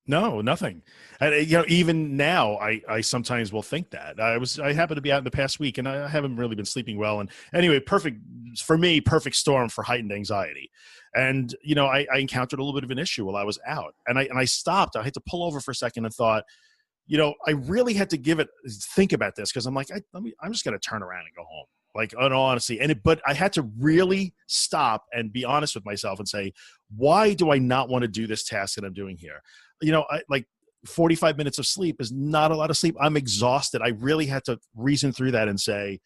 No, nothing. And even now, I sometimes will think that. I happened to be out in the past week, and I haven't really been sleeping well. And anyway, perfect storm for heightened anxiety. And I encountered a little bit of an issue while I was out, and I stopped. I had to pull over for a second and thought, I really had to think about this because I'm like, I'm just going to turn around and go home. Like, in all honesty, but I had to really stop and be honest with myself and say, why do I not want to do this task that I'm doing here? 45 minutes of sleep is not a lot of sleep. I'm exhausted. I really had to reason through that and say,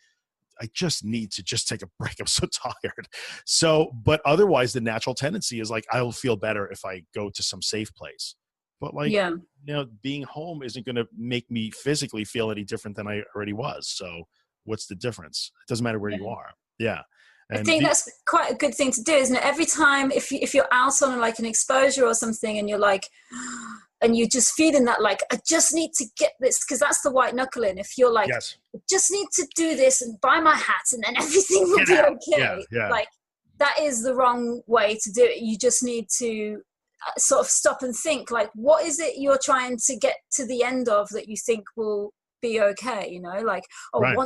I just need to just take a break. I'm so tired. So, but otherwise the natural tendency is like, I'll feel better if I go to some safe place. But being home isn't going to make me physically feel any different than I already was. So what's the difference? It doesn't matter where you are. Yeah. And
I think that's quite a good thing to do, isn't it? Every time, if you're out on like an exposure or something and you're like, and you're just feeling that like, I just need to get this, because that's the white knuckling. If you're like,
yes,
I just need to do this and buy my hat and then everything will be okay.
Yeah.
Like, that is the wrong way to do it. You just need to sort of stop and think, like, what is it you're trying to get to the end of that you think will be okay, you know, like, oh,
Right.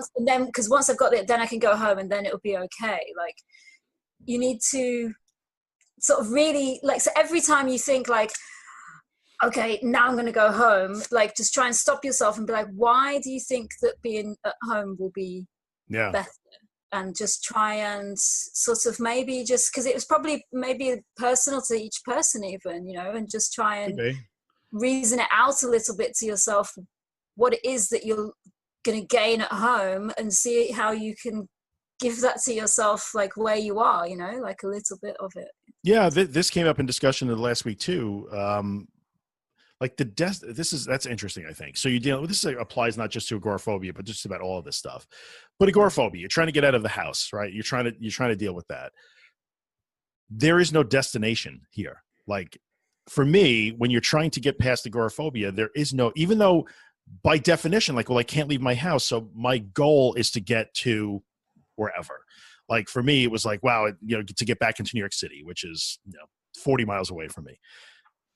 because once I've got it, then I can go home and then it'll be okay. Like, you need to sort of really, like, so every time you think like, okay, now I'm going to go home, like, just try and stop yourself and be like, why do you think that being at home will be better? And just try and sort of maybe just, because it was probably maybe personal to each person even, you know, and just try and reason it out a little bit to yourself, what it is that you're going to gain at home, and see how you can give that to yourself, like where you are, you know, like a little bit of it.
Yeah, this came up in discussion in the last week too. Like that's interesting, I think. So you deal with this, applies not just to agoraphobia, but just about all of this stuff. But agoraphobia, you're trying to get out of the house, right? You're trying to deal with that. There is no destination here. Like for me, when you're trying to get past agoraphobia, there is no, even though by definition, like, well, I can't leave my house, so my goal is to get to wherever. Like for me, it was like, wow, you know, to get back into New York City, which is, you know, 40 miles away from me.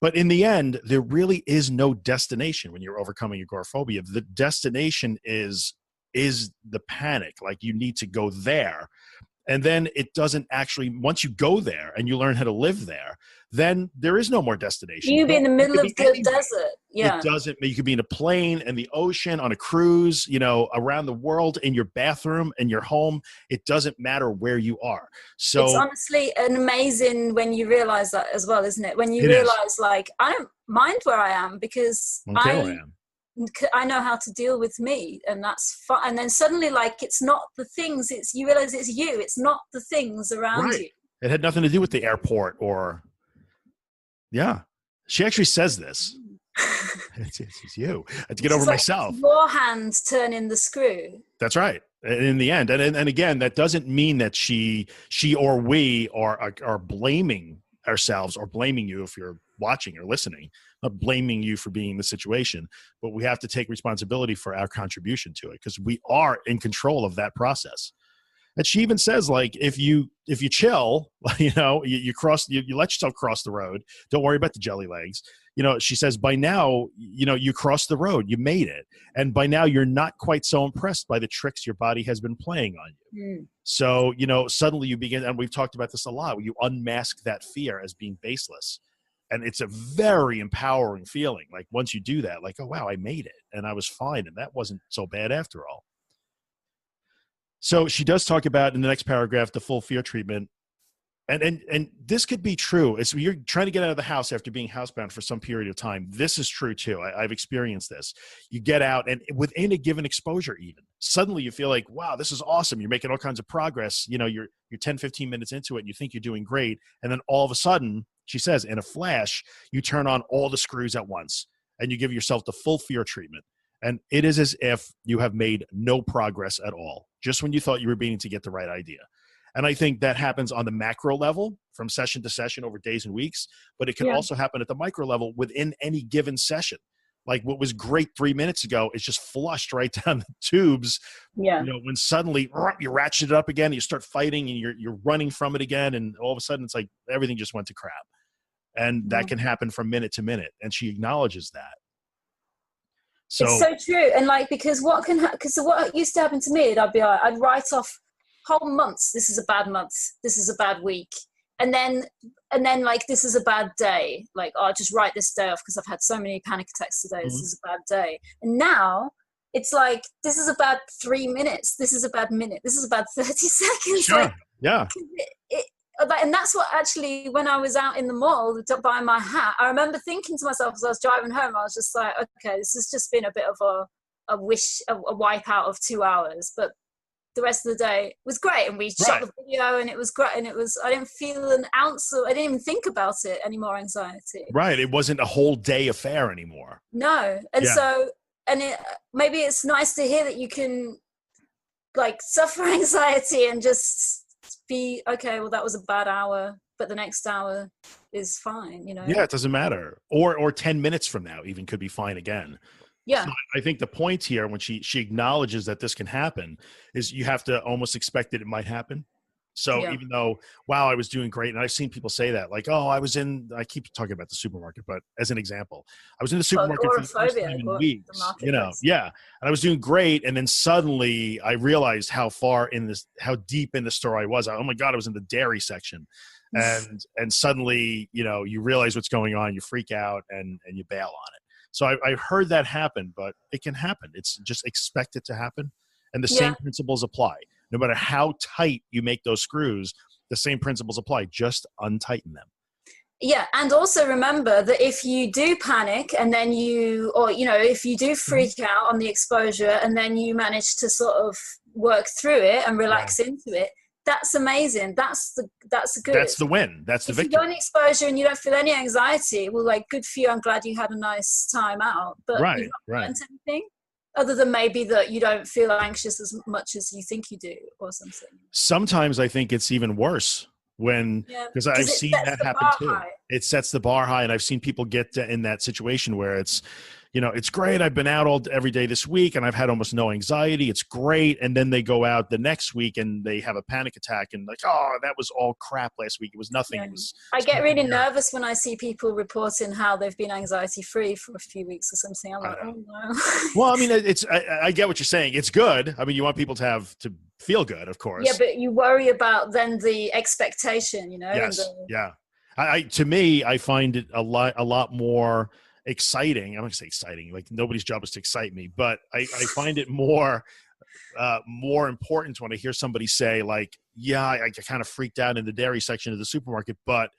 But in the end, there really is no destination when you're overcoming agoraphobia. The destination is the panic. Like you need to go there. And then it doesn't actually, once you go there and you learn how to live there, then there is no more destination.
You'd be in the middle of the desert. Yeah.
It doesn't, you could be in a plane, in the ocean, on a cruise, you know, around the world, in your bathroom, in your home. It doesn't matter where you are. So
it's honestly an amazing when you realize that as well, isn't it? When you realize, like, I don't mind where I am because I know how to deal with me, and that's fun. And then suddenly, like, it's not the things, it's, you realize it's you, it's not the things around you.
It had nothing to do with the airport or, yeah. She actually says this. It's you. I had to get over myself.
Your hands turning the screw.
That's right. In the end. And again, that doesn't mean that she or we are blaming ourselves or blaming you if you're watching or listening. Not blaming you for being in the situation, but we have to take responsibility for our contribution to it, because we are in control of that process. And she even says, like, if you chill, you know, you let yourself cross the road. Don't worry about the jelly legs. You know, she says, by now, you know, you crossed the road, you made it. And by now you're not quite so impressed by the tricks your body has been playing on you. So, you know, suddenly you begin, and we've talked about this a lot, you unmask that fear as being baseless. And it's a very empowering feeling. Like once you do that, like, oh, wow, I made it and I was fine. And that wasn't so bad after all. So she does talk about in the next paragraph, the full fear treatment. And this could be true. It's you're trying to get out of the house after being housebound for some period of time. This is true too. I've experienced this. You get out, and within a given exposure, even suddenly you feel like, wow, this is awesome. You're making all kinds of progress. You know, you're 10, 15 minutes into it and you think you're doing great. And then all of a sudden, she says, in a flash, you turn on all the screws at once and you give yourself the full fear treatment. And it is as if you have made no progress at all, just when you thought you were beginning to get the right idea. And I think that happens on the macro level from session to session over days and weeks, but it can also happen at the micro level within any given session. Like what was great 3 minutes ago is just flushed right down the tubes.
Yeah.
You know, when suddenly you ratchet it up again, you start fighting and you're running from it again. And all of a sudden it's like everything just went to crap. And that can happen from minute to minute. And she acknowledges that. So,
it's so true. And like, because what used to happen to me, I'd write off whole months. This is a bad month. This is a bad week. And then like, this is a bad day. Like, oh, I'll just write this day off because I've had so many panic attacks today. This is a bad day. And now it's like, this is a bad 3 minutes. This is a bad minute. This is a bad 30 seconds.
Sure.
Like,
yeah.
And that's what actually, when I was out in the mall buying my hat, I remember thinking to myself as I was driving home, I was just like, okay, this has just been a bit of a wipeout of 2 hours. But the rest of the day was great, and we shot the video, and it was great, and I didn't feel an ounce of, I didn't even think about it anymore, anxiety.
Right. It wasn't a whole day affair anymore.
No. And so, and maybe it's nice to hear that you can like suffer anxiety and just be, okay, well, that was a bad hour, but the next hour is fine, you know?
Yeah, it doesn't matter. Or 10 minutes from now even could be fine again.
Yeah.
So I think the point here, when she acknowledges that this can happen, is you have to almost expect that it might happen. So
Yeah.
even though, wow, I was doing great. And I've seen people say that, like, oh, I keep talking about the supermarket, but as an example, I was in the supermarket for the first time in
The
weeks,
marketplace.
yeah. And I was doing great. And then suddenly I realized how deep in the store I was. Oh my God, I was in the dairy section. And suddenly, you realize what's going on, you freak out and you bail on it. So I've heard that happen, but it can happen. It's just expect it to happen. And the
Yeah.
same principles apply. No matter how tight you make those screws, the same principles apply. Just untighten them.
Yeah, and also remember that if you do panic and then if you do freak out on the exposure and then you manage to sort of work through it and relax into it, that's amazing. That's good.
That's the win. That's the victory.
If you got an exposure and you don't feel any anxiety, well, like, good for you. I'm glad you had a nice time out. But you've not learned anything other than maybe that you don't feel anxious as much as you think you do or something.
Sometimes I think it's even worse because I've seen that happen too. It sets the bar high, and I've seen people get in that situation where it's great. I've been out every day this week and I've had almost no anxiety. It's great. And then they go out the next week and they have a panic attack and like, oh, that was all crap last week. It was nothing.
Yeah. I get really nervous when I see people reporting how they've been anxiety free for a few weeks or something. I'm like, oh no.
Well, I mean, I get what you're saying. It's good. I mean, you want people to feel good, of course.
Yeah, but you worry about then the expectation,
Yes. Yeah. To me, I find it a lot more exciting. I'm going to say exciting, like nobody's job is to excite me, but I find it more important when I hear somebody say like, yeah, I kind of freaked out in the dairy section of the supermarket, but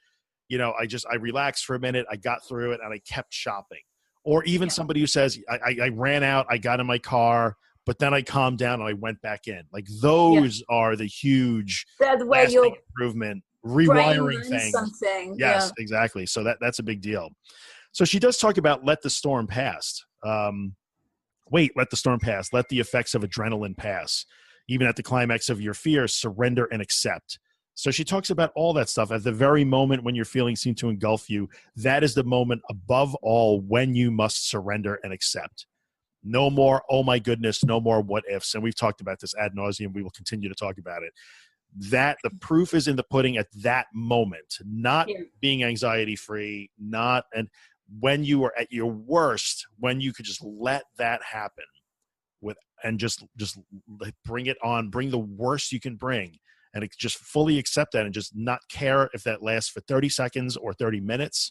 I relaxed for a minute, I got through it and I kept shopping. Or even somebody who says, I ran out, I got in my car, but then I calmed down and I went back in. Like those are the huge improvement, rewiring things.
Something.
Yes, exactly. So that's a big deal. So she does talk about let the storm pass. Let the storm pass. Let the effects of adrenaline pass. Even at the climax of your fear, surrender and accept. So she talks about all that stuff. At the very moment when your feelings seem to engulf you, that is the moment above all when you must surrender and accept. No more, oh my goodness, no more what ifs. And we've talked about this ad nauseum. We will continue to talk about it. That the proof is in the pudding at that moment, not being anxiety free, when you are at your worst, when you could just let that happen and just bring it on, bring the worst you can bring, and just fully accept that and just not care if that lasts for 30 seconds or 30 minutes.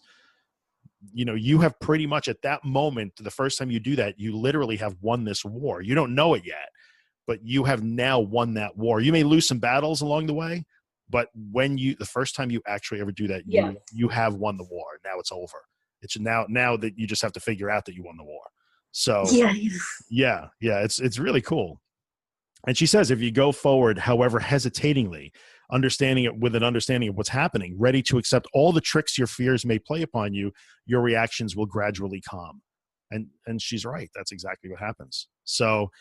You have pretty much at that moment, the first time you do that, you literally have won this war. You don't know it yet, but you have now won that war. You may lose some battles along the way, but the first time you actually ever do that, you have won the war. Now it's over. It's now that you just have to figure out that you won the war. So it's really cool. And she says, if you go forward, however, hesitatingly, understanding it with an understanding of what's happening, ready to accept all the tricks your fears may play upon you, your reactions will gradually calm. And she's right. That's exactly what happens. So,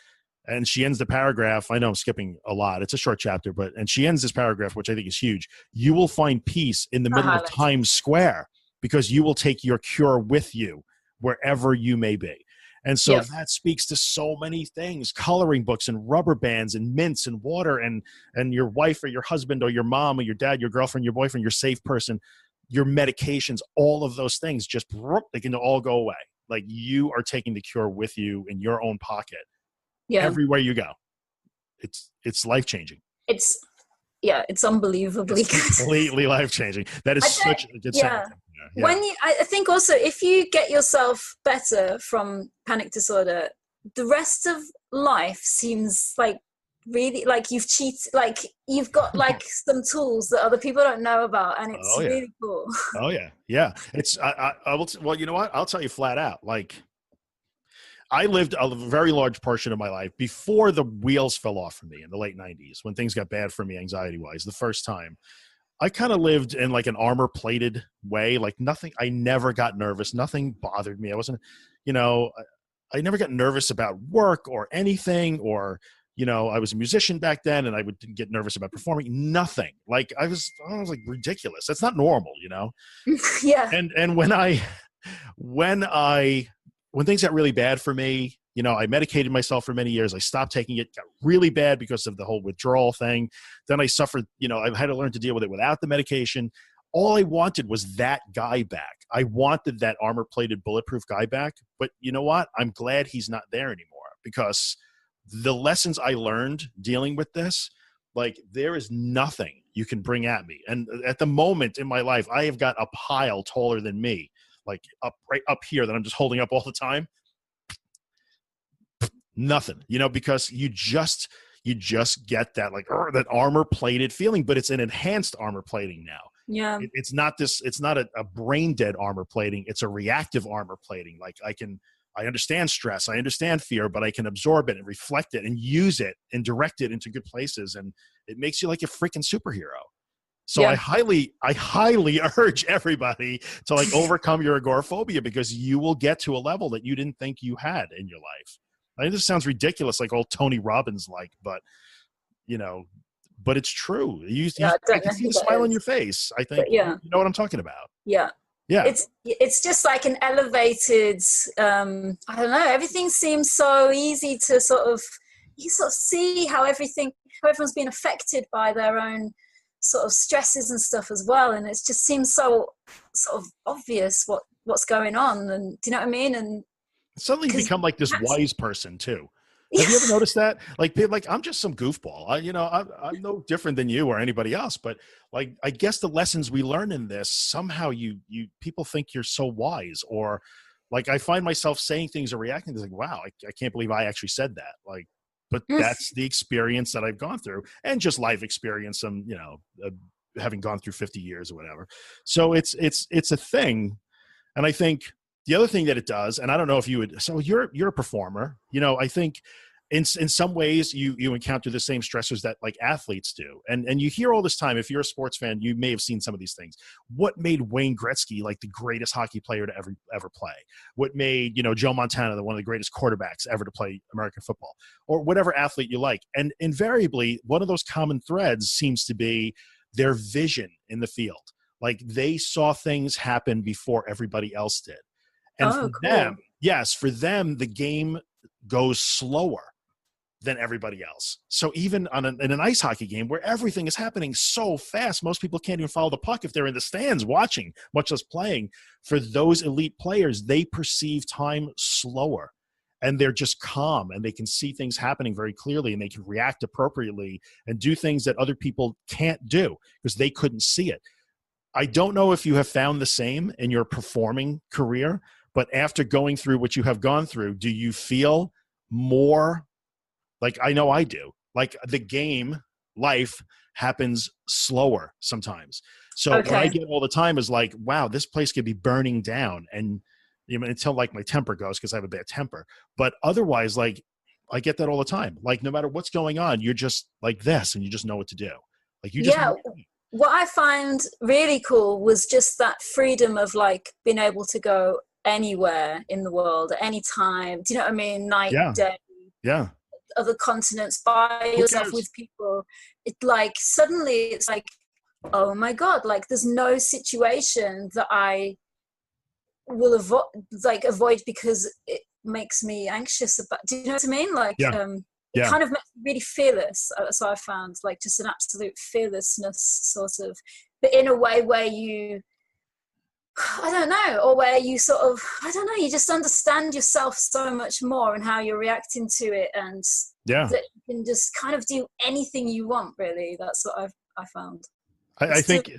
and she ends the paragraph. I know I'm skipping a lot. It's a short chapter, and she ends this paragraph, which I think is huge. You will find peace in the middle of Times Square, because you will take your cure with you wherever you may be. And so that speaks to so many things: coloring books and rubber bands and mints and water and your wife or your husband or your mom or your dad, your girlfriend, your boyfriend, your safe person, your medications, all of those things, they can all go away. Like you are taking the cure with you in your own pocket everywhere you go. It's life-changing. It's
unbelievably good.
Completely life-changing. That is such a good sentence. Yeah.
I think also if you get yourself better from panic disorder, the rest of life seems like really like you've cheated, like you've got like some tools that other people don't know about, and it's really cool.
Oh yeah. It's I will. Well, you know what? I'll tell you flat out. Like I lived a very large portion of my life before the wheels fell off for me in the late 90s when things got bad for me anxiety-wise. The first time, I kind of lived in like an armor-plated way, like nothing. I never got nervous. Nothing bothered me. I wasn't, I never got nervous about work or anything, or, I was a musician back then and I would get nervous about performing. Nothing. Like I was like ridiculous. That's not normal,
Yeah.
And when things got really bad for me, You know, I medicated myself for many years. I stopped taking it, got really bad because of the whole withdrawal thing. Then I suffered, you know, I had to learn to deal with it without the medication. All I wanted was that guy back. I wanted that armor-plated bulletproof guy back. But you know what? I'm glad he's not there anymore, because the lessons I learned dealing with this, like, there is nothing you can bring at me. And at the moment in my life, I have got a pile taller than me, like right up here, that I'm just holding up all the time. Nothing, you know, because you just get that, like, that armor plated feeling, but it's an enhanced armor plating now.
Yeah.
It's not a brain dead armor plating. It's a reactive armor plating. Like, I understand stress, I understand fear, but I can absorb it and reflect it and use it and direct it into good places. And it makes you like a freaking superhero. So yeah. I highly urge everybody to, like, overcome your agoraphobia, because you will get to a level that you didn't think you had in your life. I think this sounds ridiculous, like old Tony Robbins, like, but, you know, but it's true. I can see the smile on your face. I think, you know what I'm talking about.
Yeah.
Yeah.
It's just like an elevated, I don't know, everything seems so easy to you sort of see how everyone's been affected by their own sort of stresses and stuff as well. And it just seems so sort of obvious what's going on. And do you know what I mean? And
suddenly become like this wise person too. Have you ever noticed that? Like, I'm just some goofball. I'm no different than you or anybody else. But, like, I guess the lessons we learn in this, somehow people think you're so wise. Or, like, I find myself saying things or reacting to, like, wow, I can't believe I actually said that. Like, but that's the experience that I've gone through, and just life experience. Having gone through 50 years or whatever. So it's a thing, and I think. The other thing that it does, and I don't know if you would, so you're a performer, you know, I think in some ways you encounter the same stressors that, like, athletes do. And you hear all this time, if you're a sports fan, you may have seen some of these things. What made Wayne Gretzky, like, the greatest hockey player to ever play? What made, you know, Joe Montana, one of the greatest quarterbacks ever to play American football? Or whatever athlete you like. And invariably, one of those common threads seems to be their vision in the field. Like, they saw things happen before everybody else did. And for them, the game goes slower than everybody else. So even in an ice hockey game where everything is happening so fast, most people can't even follow the puck if they're in the stands watching, much less playing. For those elite players, they perceive time slower, and they're just calm, and they can see things happening very clearly, and they can react appropriately and do things that other people can't do because they couldn't see it. I don't know if you have found the same in your performing career, but after going through what you have gone through, do you feel more like, I know I do, like, the game life happens slower sometimes. So what I get all the time is like, wow, this place could be burning down. And, you know, until, like, my temper goes, because I have a bad temper. But otherwise, like, I get that all the time. Like, no matter what's going on, you're just like this, and you just know what to do. Like, you just know.
What I find really cool was just that freedom of, like, being able to go anywhere in the world at any time. Do you know what I mean? Night, day, other continents, by yourself with people. It's like, suddenly it's like, oh my God, like, there's no situation that I will avoid because it makes me anxious about. Do you know what I mean? Like, it kind of makes me really fearless. That's what I found, like, just an absolute fearlessness, sort of, but in a way where you, I don't know, or where you sort of, I don't know, you just understand yourself so much more and how you're reacting to it, and that you can just kind of do anything you want, really. That's what I found.
I think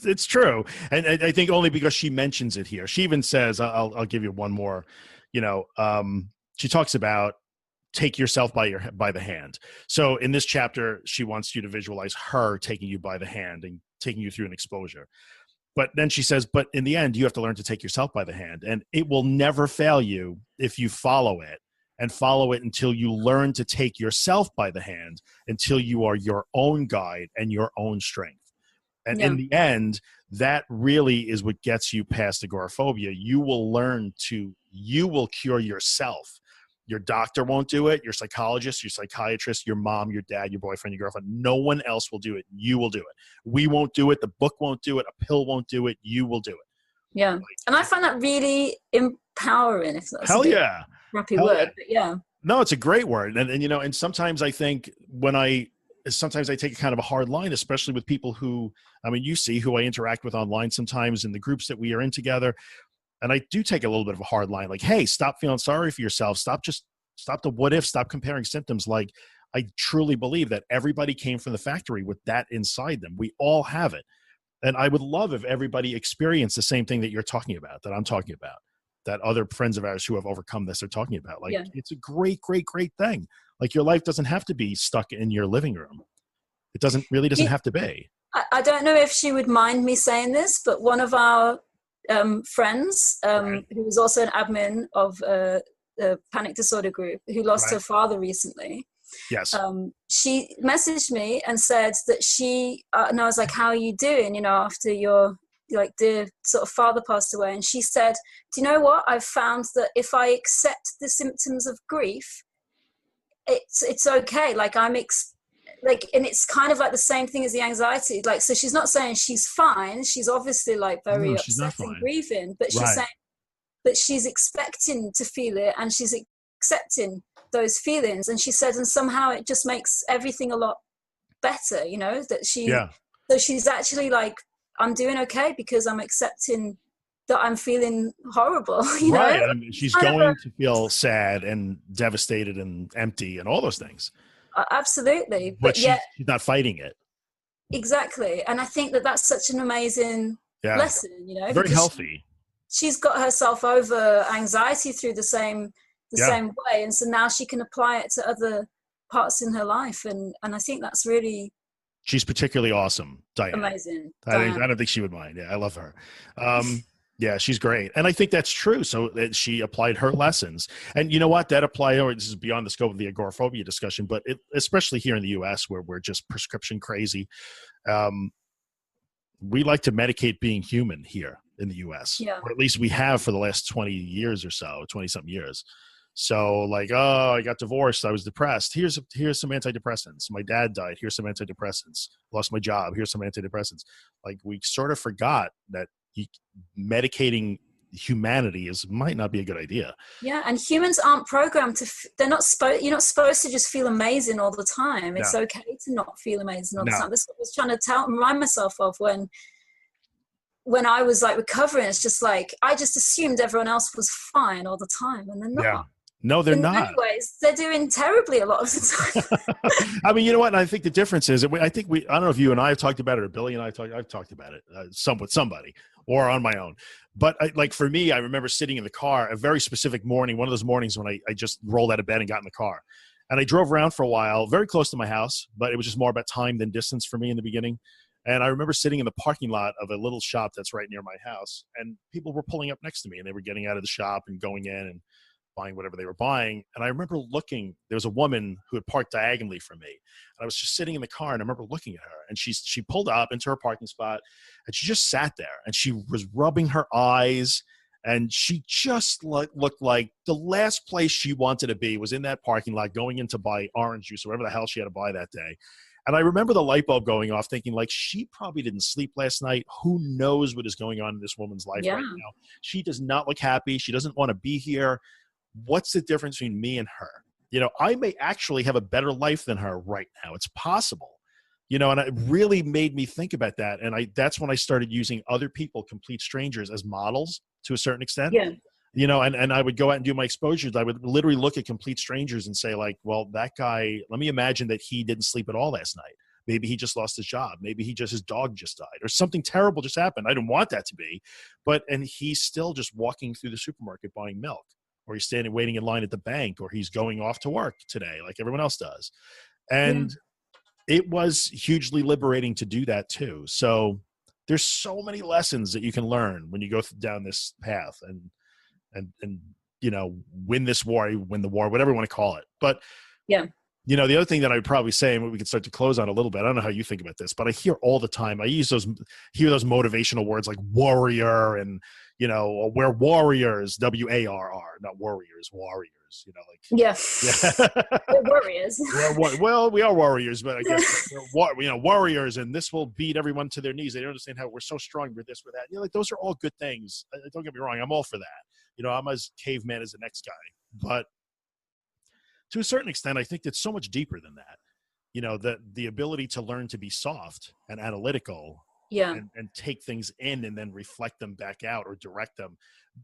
it's true. And I think only because she mentions it here. She even says, I'll give you one more, you know, she talks about take yourself by the hand. So in this chapter, she wants you to visualize her taking you by the hand and taking you through an exposure. But then she says, but in the end, you have to learn to take yourself by the hand, and it will never fail you if you follow it, and follow it until you learn to take yourself by the hand, until you are your own guide and your own strength. And in the end, that really is what gets you past agoraphobia. You will cure yourself. Your doctor won't do it. Your psychologist, your psychiatrist, your mom, your dad, your boyfriend, your girlfriend. No one else will do it. You will do it. We won't do it. The book won't do it. A pill won't do it. You will do it.
Yeah. And I find that really empowering. If that's
hell yeah.
crappy
Hell yeah.
word, but yeah.
No, it's a great word. And, you know, and sometimes I think sometimes I take a kind of a hard line, especially with people who, I mean, you see who I interact with online sometimes in the groups that we are in together. And I do take a little bit of a hard line, like, hey, stop feeling sorry for yourself. Stop the what if, stop comparing symptoms. Like, I truly believe that everybody came from the factory with that inside them. We all have it. And I would love if everybody experienced the same thing that you're talking about, that I'm talking about, that other friends of ours who have overcome this are talking about. Like, it's a great, great, great thing. Like, your life doesn't have to be stuck in your living room. It really doesn't have to be.
I don't know if she would mind me saying this, but one of our friends,
Right.
who was also an admin of a panic disorder group, who lost
Right.
her father recently.
Yes.
She messaged me and said that and I was like, how are you doing, you know, after your like dear sort of father passed away? And she said, do you know what, I've found that if I accept the symptoms of grief, it's okay. Like, and it's kind of like the same thing as the anxiety. Like, so she's not saying she's fine. She's obviously like very
No, she's not
upset and
fine.
grieving, but she's
Right.
saying that she's expecting to feel it and she's accepting those feelings. And she said, and somehow it just makes everything a lot better, you know, that so she's actually like, I'm doing okay because I'm accepting that I'm feeling horrible, you know?
I mean, she's going to feel sad and devastated and empty and all those things.
Absolutely.
But
But yet,
she's not fighting it.
exactly. And I think that that's such an amazing lesson, you know,
Very
because
healthy.
she's got herself over anxiety through the same way. And so now she can apply it to other parts in her life. And I think that's really,
she's particularly awesome, Diane.
amazing.
I don't think she would mind. Yeah, I love her. Yeah, she's great. And I think that's true. So she applied her lessons. And you know what? That this is beyond the scope of the agoraphobia discussion, but especially here in the US where we're just prescription crazy, we like to medicate being human here in the US.
Yeah.
Or at least we have for the last 20 years or so, 20-something years. So like, oh, I got divorced. I was depressed. Here's some antidepressants. My dad died. Here's some antidepressants. Lost my job. Here's some antidepressants. Like, we sort of forgot that medicating humanity might not be a good idea.
Yeah, and humans aren't programmed to. You're not supposed to just feel amazing all the time. It's okay to not feel amazing all the time. That's what I was trying to remind myself of when I was like recovering. It's just like I just assumed everyone else was fine all the time, and they're not.
Yeah. No, they're not.
In many ways, they're doing terribly a lot of the
time. I mean, you know what? And I think the difference is, I don't know if you and I have talked about it, or Billy and I've talked about it with somebody or on my own. But like for me, I remember sitting in the car a very specific morning, one of those mornings when I just rolled out of bed and got in the car. And I drove around for a while, very close to my house, but it was just more about time than distance for me in the beginning. And I remember sitting in the parking lot of a little shop that's right near my house, and people were pulling up next to me, and they were getting out of the shop and going in and buying whatever they were buying. And I remember looking, there was a woman who had parked diagonally from me. And I was just sitting in the car, and I remember looking at her, and she pulled up into her parking spot, and she just sat there, and she was rubbing her eyes, and she just looked like the last place she wanted to be was in that parking lot going in to buy orange juice or whatever the hell she had to buy that day. And I remember the light bulb going off, thinking, like, she probably didn't sleep last night. Who knows what is going on in this woman's life right now? She does not look happy. She doesn't want to be here. What's the difference between me and her? You know, I may actually have a better life than her right now. It's possible, you know, and it really made me think about that. And that's when I started using other people, complete strangers, as models to a certain extent.
Yeah.
You know, and I would go out and do my exposures. I would literally look at complete strangers and say, like, well, that guy, let me imagine that he didn't sleep at all last night. Maybe he just lost his job. Maybe his dog just died, or something terrible just happened. I didn't want that to be, and he's still just walking through the supermarket buying milk, or he's standing waiting in line at the bank, or he's going off to work today like everyone else does. And it was hugely liberating to do that too. So there's so many lessons that you can learn when you go down this path and you know, win the war, whatever you want to call it. But you know, the other thing that I would probably say, and we can start to close on a little bit, I don't know how you think about this, but I hear all the time, hear those motivational words like warrior, and, you know, we're warriors, WARR, not warriors, warriors, you know, like,
we're warriors.
Well, we are warriors, but I guess we're warriors, and this will beat everyone to their knees. They don't understand how we're so strong, we're this, we're that. You know, like, those are all good things. Don't get me wrong, I'm all for that. You know, I'm as caveman as the next guy. But to a certain extent, I think it's so much deeper than that. You know, the ability to learn to be soft and analytical, and take things in and then reflect them back out or direct them,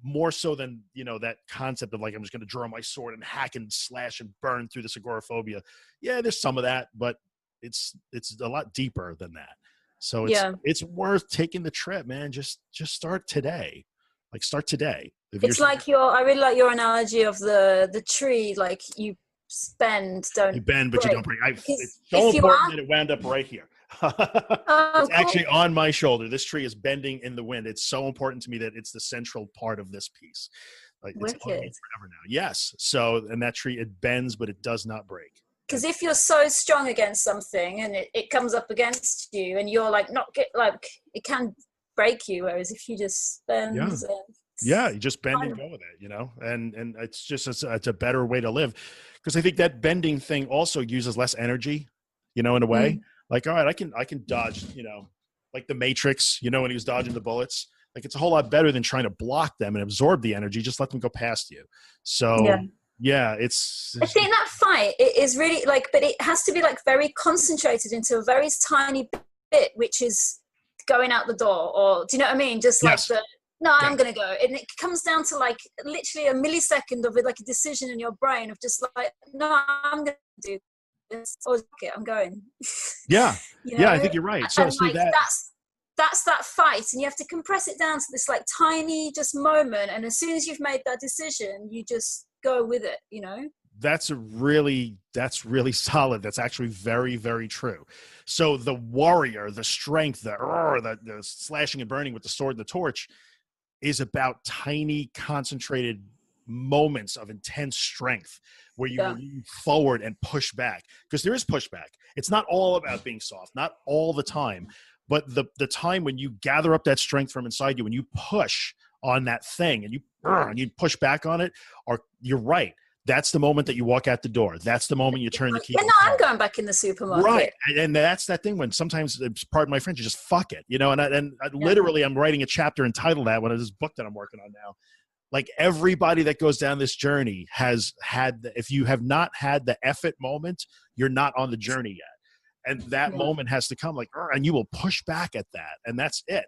more so than, you know, that concept of like, I'm just going to draw my sword and hack and slash and burn through this agoraphobia. Yeah, there's some of that, but it's a lot deeper than that. So it's worth taking the trip, man. Just start today. Like, start today.
It's like I really like your analogy of the tree. Like, you bend, don't
you bend, but
break.
you don't break. It's so important that it wound up right here. It's actually on my shoulder. This tree is bending in the wind. It's so important to me that it's the central part of this piece. Like, it's on me forever now. Yes. So, and that tree, it bends, but it does not break.
Because if you're so strong against something and it comes up against you and you're like it can break you. Whereas if you just bend,
you just bend and go with it, you know, and it's just it's a better way to live, because I think that bending thing also uses less energy, you know, in a way. Like, all right, I can dodge, you know, like the Matrix, you know, when he was dodging the bullets. Like, it's a whole lot better than trying to block them and absorb the energy. Just let them go past you. So it's.
I think that fight it is really like, but it has to be like very concentrated into a very tiny bit, which is going out the door, or do you know what I mean? Just like I'm going to go. And it comes down to like literally a millisecond of it, like a decision in your brain of just like, no, I'm going to do this. Or okay, I'm going.
Yeah.
You know?
I think you're right. So,
like, that's that fight. And you have to compress it down to this like tiny just moment. And as soon as you've made that decision, you just go with it, you know?
That's really solid. That's actually very, very true. So the warrior, the strength, the slashing and burning with the sword and the torch is about tiny, concentrated moments of intense strength where you lean forward and push back, because there is pushback. It's not all about being soft, not all the time, but the time when you gather up that strength from inside you, when you push on that thing and you push back on it, or you're right. That's the moment that you walk out the door. That's the moment you turn the key.
Yeah, no, I'm going back in the supermarket.
Right. And that's that thing when sometimes, pardon my French, you just fuck it, you know, and literally I'm writing a chapter entitled that, one of this book that I'm working on now. Like, everybody that goes down this journey has had, if you have not had the F it moment, you're not on the journey yet. And that moment has to come, like, and you will push back at that. And that's it.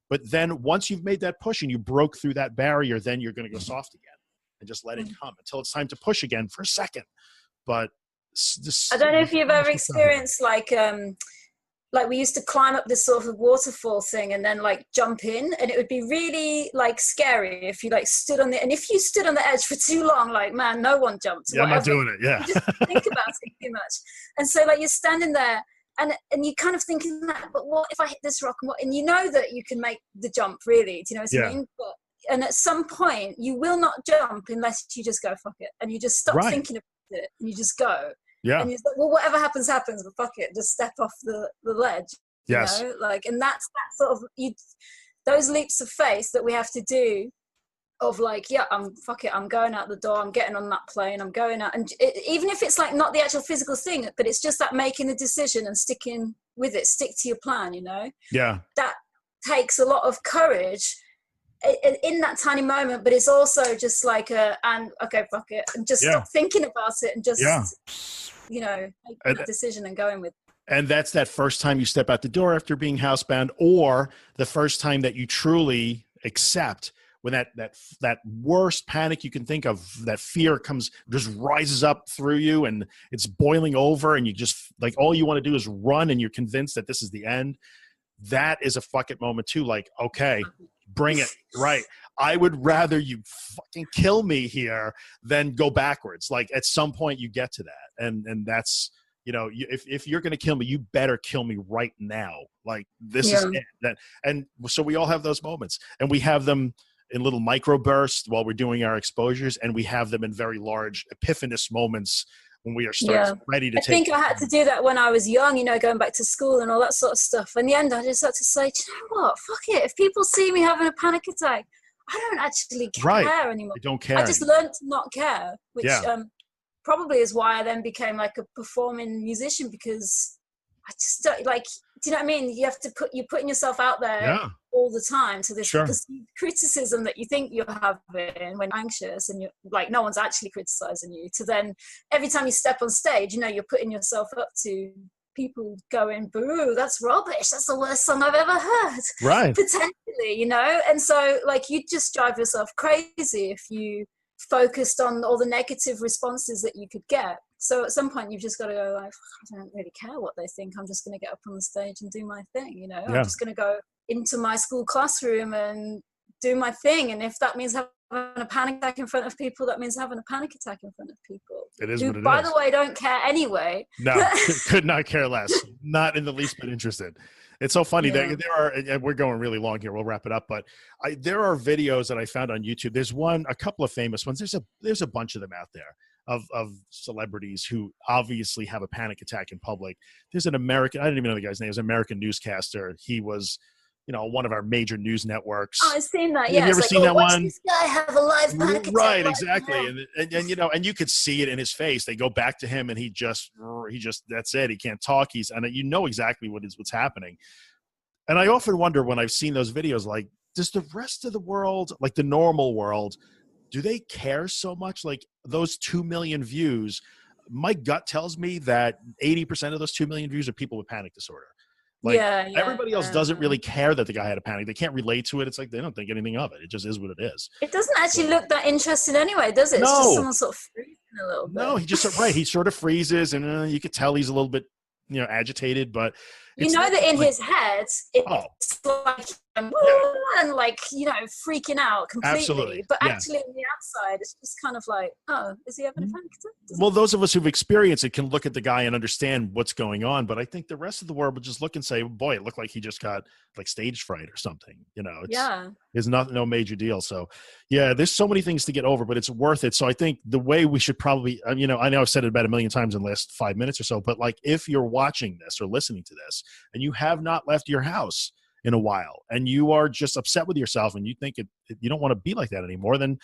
But then once you've made that push and you broke through that barrier, then you're going to go soft again. And just let it come until it's time to push again for a second. But
I don't know if you've ever experienced like we used to climb up this sort of waterfall thing and then like jump in, and it would be really like scary if you like stood on and if you stood on the edge for too long, like, man, no one jumped.
Yeah, I'm not doing it. Yeah.
You just think about it too much. And so like you're standing there and you kind of thinking that, but what if I hit this rock, and you know that you can make the jump, really, do you know what I mean? And at some point, you will not jump unless you just go, fuck it. And you just stop thinking about it and you just go.
Yeah.
And you're like, well, whatever happens, happens, but fuck it. Just step off the ledge.
Yes.
You know? Like, and that's that sort of, those leaps of faith that we have to do of like, fuck it. I'm going out the door. I'm getting on that plane. I'm going out. And even if it's like not the actual physical thing, but it's just that making the decision and sticking with it, stick to your plan, you know?
Yeah.
That takes a lot of courage in that tiny moment, but it's also just like okay, fuck it, and just stop thinking about it and just you know, make a decision and going with it.
And that's that first time you step out the door after being housebound, or the first time that you truly accept when that worst panic you can think of, that fear just rises up through you and it's boiling over, and you just like all you want to do is run, and you're convinced that this is the end. That is a fuck it moment too. Like, okay, bring it. Right. I would rather you fucking kill me here than go backwards. Like, at some point you get to that. And that's, you know, if you're going to kill me, you better kill me right now. Like, this is it. And so we all have those moments, and we have them in little micro bursts while we're doing our exposures. And we have them in very large epiphanous moments when we are ready to take. I
think I had to do that when I was young, you know, going back to school and all that sort of stuff. In the end, I just had to say, do you know what? Fuck it. If people see me having a panic attack, I don't actually care anymore.
I don't care.
I just learned to not care, which probably is why I then became like a performing musician, because I just don't like, do you know what I mean? You have to you're putting yourself out there
Yeah.
all the time to this
Sure.
perceived criticism that you think you're having when you're anxious and you're like, no one's actually criticizing you, to then every time you step on stage, you know, you're putting yourself up to people going, boo, that's rubbish. That's the worst song I've ever heard.
Right.
Potentially, you know? And so like you just drive yourself crazy if you focused on all the negative responses that you could get. So at some point you've just got to go like, I don't really care what they think. I'm just going to get up on the stage and do my thing, you know?
Yeah.
I'm just going to go into my school classroom and do my thing. And if that means having a panic attack in front of people, that means having a panic attack in front of people.
It is
who,
what it
by
is.
the way, don't care anyway.
No, could not care less. Not in the least bit interested. It's so funny that there are, and we're going really long here. We'll wrap it up, but there are videos that I found on YouTube. There's a couple of famous ones. There's a bunch of them out there of celebrities who obviously have a panic attack in public. There's an American, I didn't even know the guy's name. He was an American newscaster. He was, you know, one of our major news networks.
Oh, I've seen that.
Yeah, have you ever seen that
watch
one?
This guy have a live panic attack.
Right, exactly. And you know, and you could see it in his face. They go back to him, and he just that's it. He can't talk. And you know exactly what's happening. And I often wonder when I've seen those videos, like, does the rest of the world, like the normal world, do they care so much? Like those 2 million views, my gut tells me that 80% of those 2 million views are people with panic disorder. Like everybody else doesn't really care that the guy had a panic. They can't relate to it. It's like they don't think anything of it. It just is what it is.
It doesn't actually look that interesting anyway, does it? It's just someone sort of freezing a little bit.
No, he sort of freezes, and you could tell he's a little bit, you know, agitated, but
you know that in his head, it's like, and like, you know, freaking out completely.
Absolutely.
But actually on the outside, it's just kind of like, oh, is he having a panic attack?
Well, those of us who've experienced it can look at the guy and understand what's going on. But I think the rest of the world would just look and say, boy, it looked like he just got like stage fright or something. You know, it's no major deal. So yeah, there's so many things to get over, but it's worth it. So I think the way we should probably, you know, I know I've said it about 1 million times in the last 5 minutes or so, but like if you're watching this or listening to this and you have not left your house in a while and you are just upset with yourself and you think you don't want to be like that anymore, then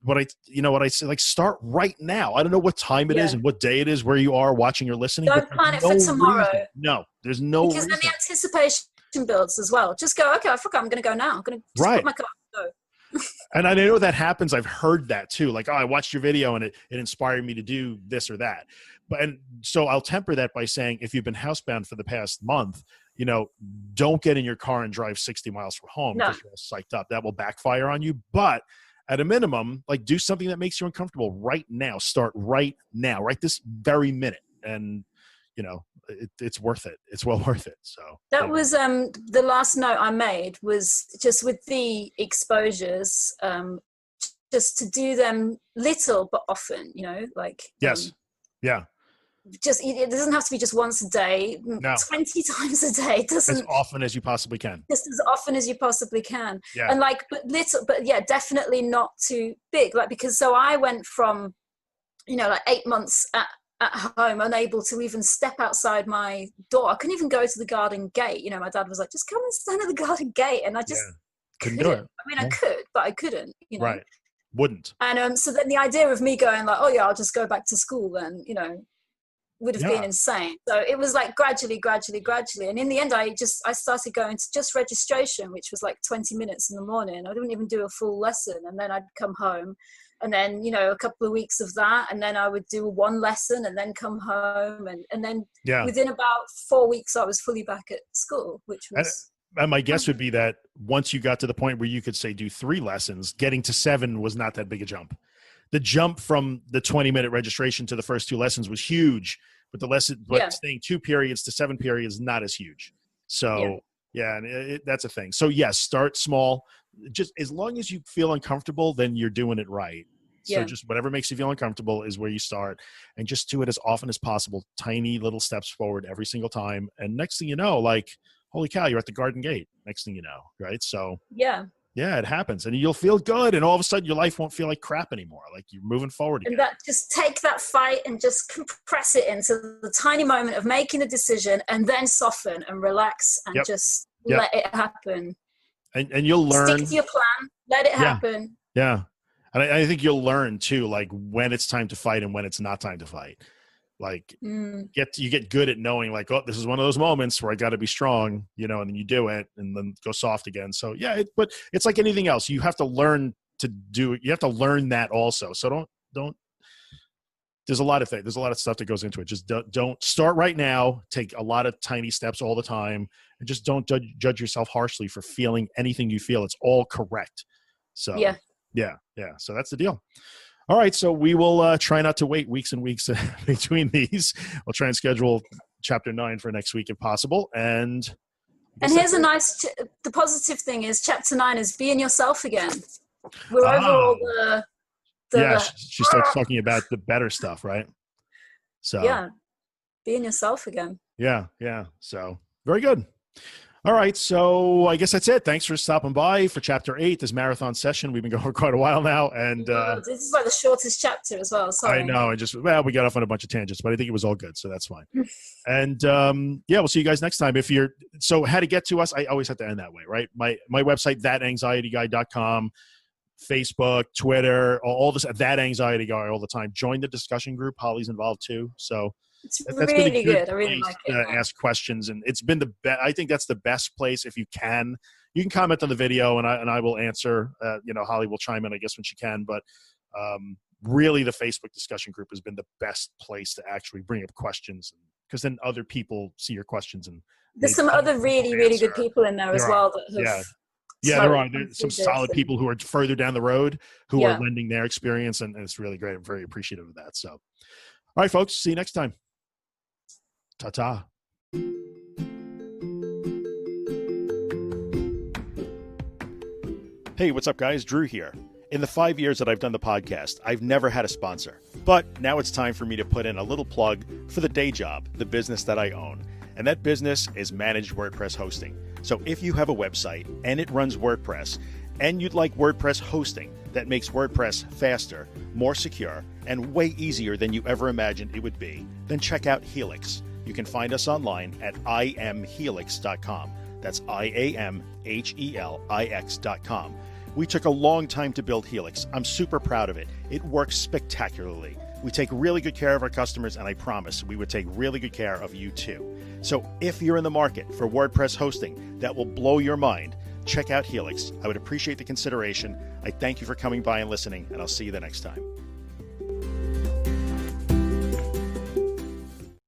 what I say, like, start right now. I don't know what time it is and what day it is where you are watching or listening.
Don't plan it for tomorrow.
Reason. No, there's no
because
reason.
then the anticipation builds as well. Just go, okay, I forgot I'm going to go now. I'm going to just put my car and go.
And I know that happens. I've heard that too. Like, oh, I watched your video and it inspired me to do this or that. And so I'll temper that by saying, if you've been housebound for the past month, you know, don't get in your car and drive 60 miles from home because you're all psyched up. That will backfire on you. But at a minimum, like, do something that makes you uncomfortable right now. Start right now, right this very minute. And, you know, it's worth it. It's well worth it. So
that was the last note I made was just with the exposures, just to do them little but often, you know, like just it doesn't have to be just once a day, 20 times a day. It doesn't,
as often as you possibly can.
Just as often as you possibly can. And like, but definitely not too big. Like, because so I went from, you know, like 8 months at home, unable to even step outside my door. I couldn't even go to the garden gate. You know, my dad was like, just come and stand at the garden gate. And I just couldn't do it. I mean, I could, but I couldn't, you know.
Right. Wouldn't.
And so then the idea of me going like, oh yeah, I'll just go back to school then, you know, would have been insane. So it was like gradually. And in the end, I started going to just registration, which was like 20 minutes in the morning. I didn't even do a full lesson. And then I'd come home and then, you know, a couple of weeks of that. And then I would do one lesson and then come home. And then within about 4 weeks, I was fully back at school, which was...
And my guess would be that once you got to the point where you could say do 3 lessons, getting to 7 was not that big a jump. The jump from the 20-minute registration to the first 2 lessons was huge, but staying 2 periods to 7 periods, not as huge. So and that's a thing. So yes, start small. Just as long as you feel uncomfortable, then you're doing it right. So just whatever makes you feel uncomfortable is where you start, and just do it as often as possible. Tiny little steps forward every single time. And next thing you know, like, holy cow, you're at the garden gate. Next thing you know, right? So yeah, it happens, and you'll feel good, and all of a sudden your life won't feel like crap anymore. Like, you're moving forward again.
And that, just take that fight and just compress it into the tiny moment of making a decision, and then soften and relax and just let it happen.
And you'll learn.
Stick to your plan. Let it happen.
Yeah. And I think you'll learn too, like, when it's time to fight and when it's not time to fight. Like you get good at knowing like, oh, this is one of those moments where I got to be strong, and then you do it and then go soft again. So yeah, but it's like anything else. You have to learn to do it. You have to learn that also. So don't, there's a lot of things. There's a lot of stuff that goes into it. Just don't start right now. Take a lot of tiny steps all the time, and just don't judge yourself harshly for feeling anything you feel. It's all correct. So yeah. So that's the deal. All right, so we will try not to wait weeks and weeks between these. We'll try and schedule chapter 9 for next week if possible. And
here's the positive thing is chapter 9 is being yourself again. We're over all the
she starts talking about the better stuff, right? So
yeah, being yourself again.
Yeah. So very good. All right, so I guess that's it. Thanks for stopping by for Chapter 8, this marathon session. We've been going for quite a while now. And
this is like the shortest chapter as well. Sorry.
I know. We got off on a bunch of tangents, but I think it was all good, so that's fine. And we'll see you guys next time. So how to get to us, I always have to end that way, right? My website, thatanxietyguy.com, Facebook, Twitter, all this, That Anxiety Guy all the time. Join the discussion group. Holly's involved too. So
that's really good. I really like it.
Ask questions, and it's been the best. I think that's the best place. If you can comment on the video, and I will answer. Holly will chime in, I guess, when she can. But really, the Facebook discussion group has been the best place to actually bring up questions, because then other people see your questions, and
there's some other really good people in there as well that have.
Yeah, there are. There's some solid people who are further down the road who are lending their experience, and it's really great. I'm very appreciative of that. So, all right, folks, see you next time. Ta-ta. Hey, what's up, guys? Drew here. In the 5 years that I've done the podcast, I've never had a sponsor. But now it's time for me to put in a little plug for the day job, the business that I own. And that business is managed WordPress hosting. So if you have a website and it runs WordPress, and you'd like WordPress hosting that makes WordPress faster, more secure, and way easier than you ever imagined it would be, then check out Helix. You can find us online at imhelix.com. That's IAMHELIX.com. We took a long time to build Helix. I'm super proud of it. It works spectacularly. We take really good care of our customers, and I promise we would take really good care of you too. So if you're in the market for WordPress hosting that will blow your mind, check out Helix. I would appreciate the consideration. I thank you for coming by and listening, and I'll see you the next time.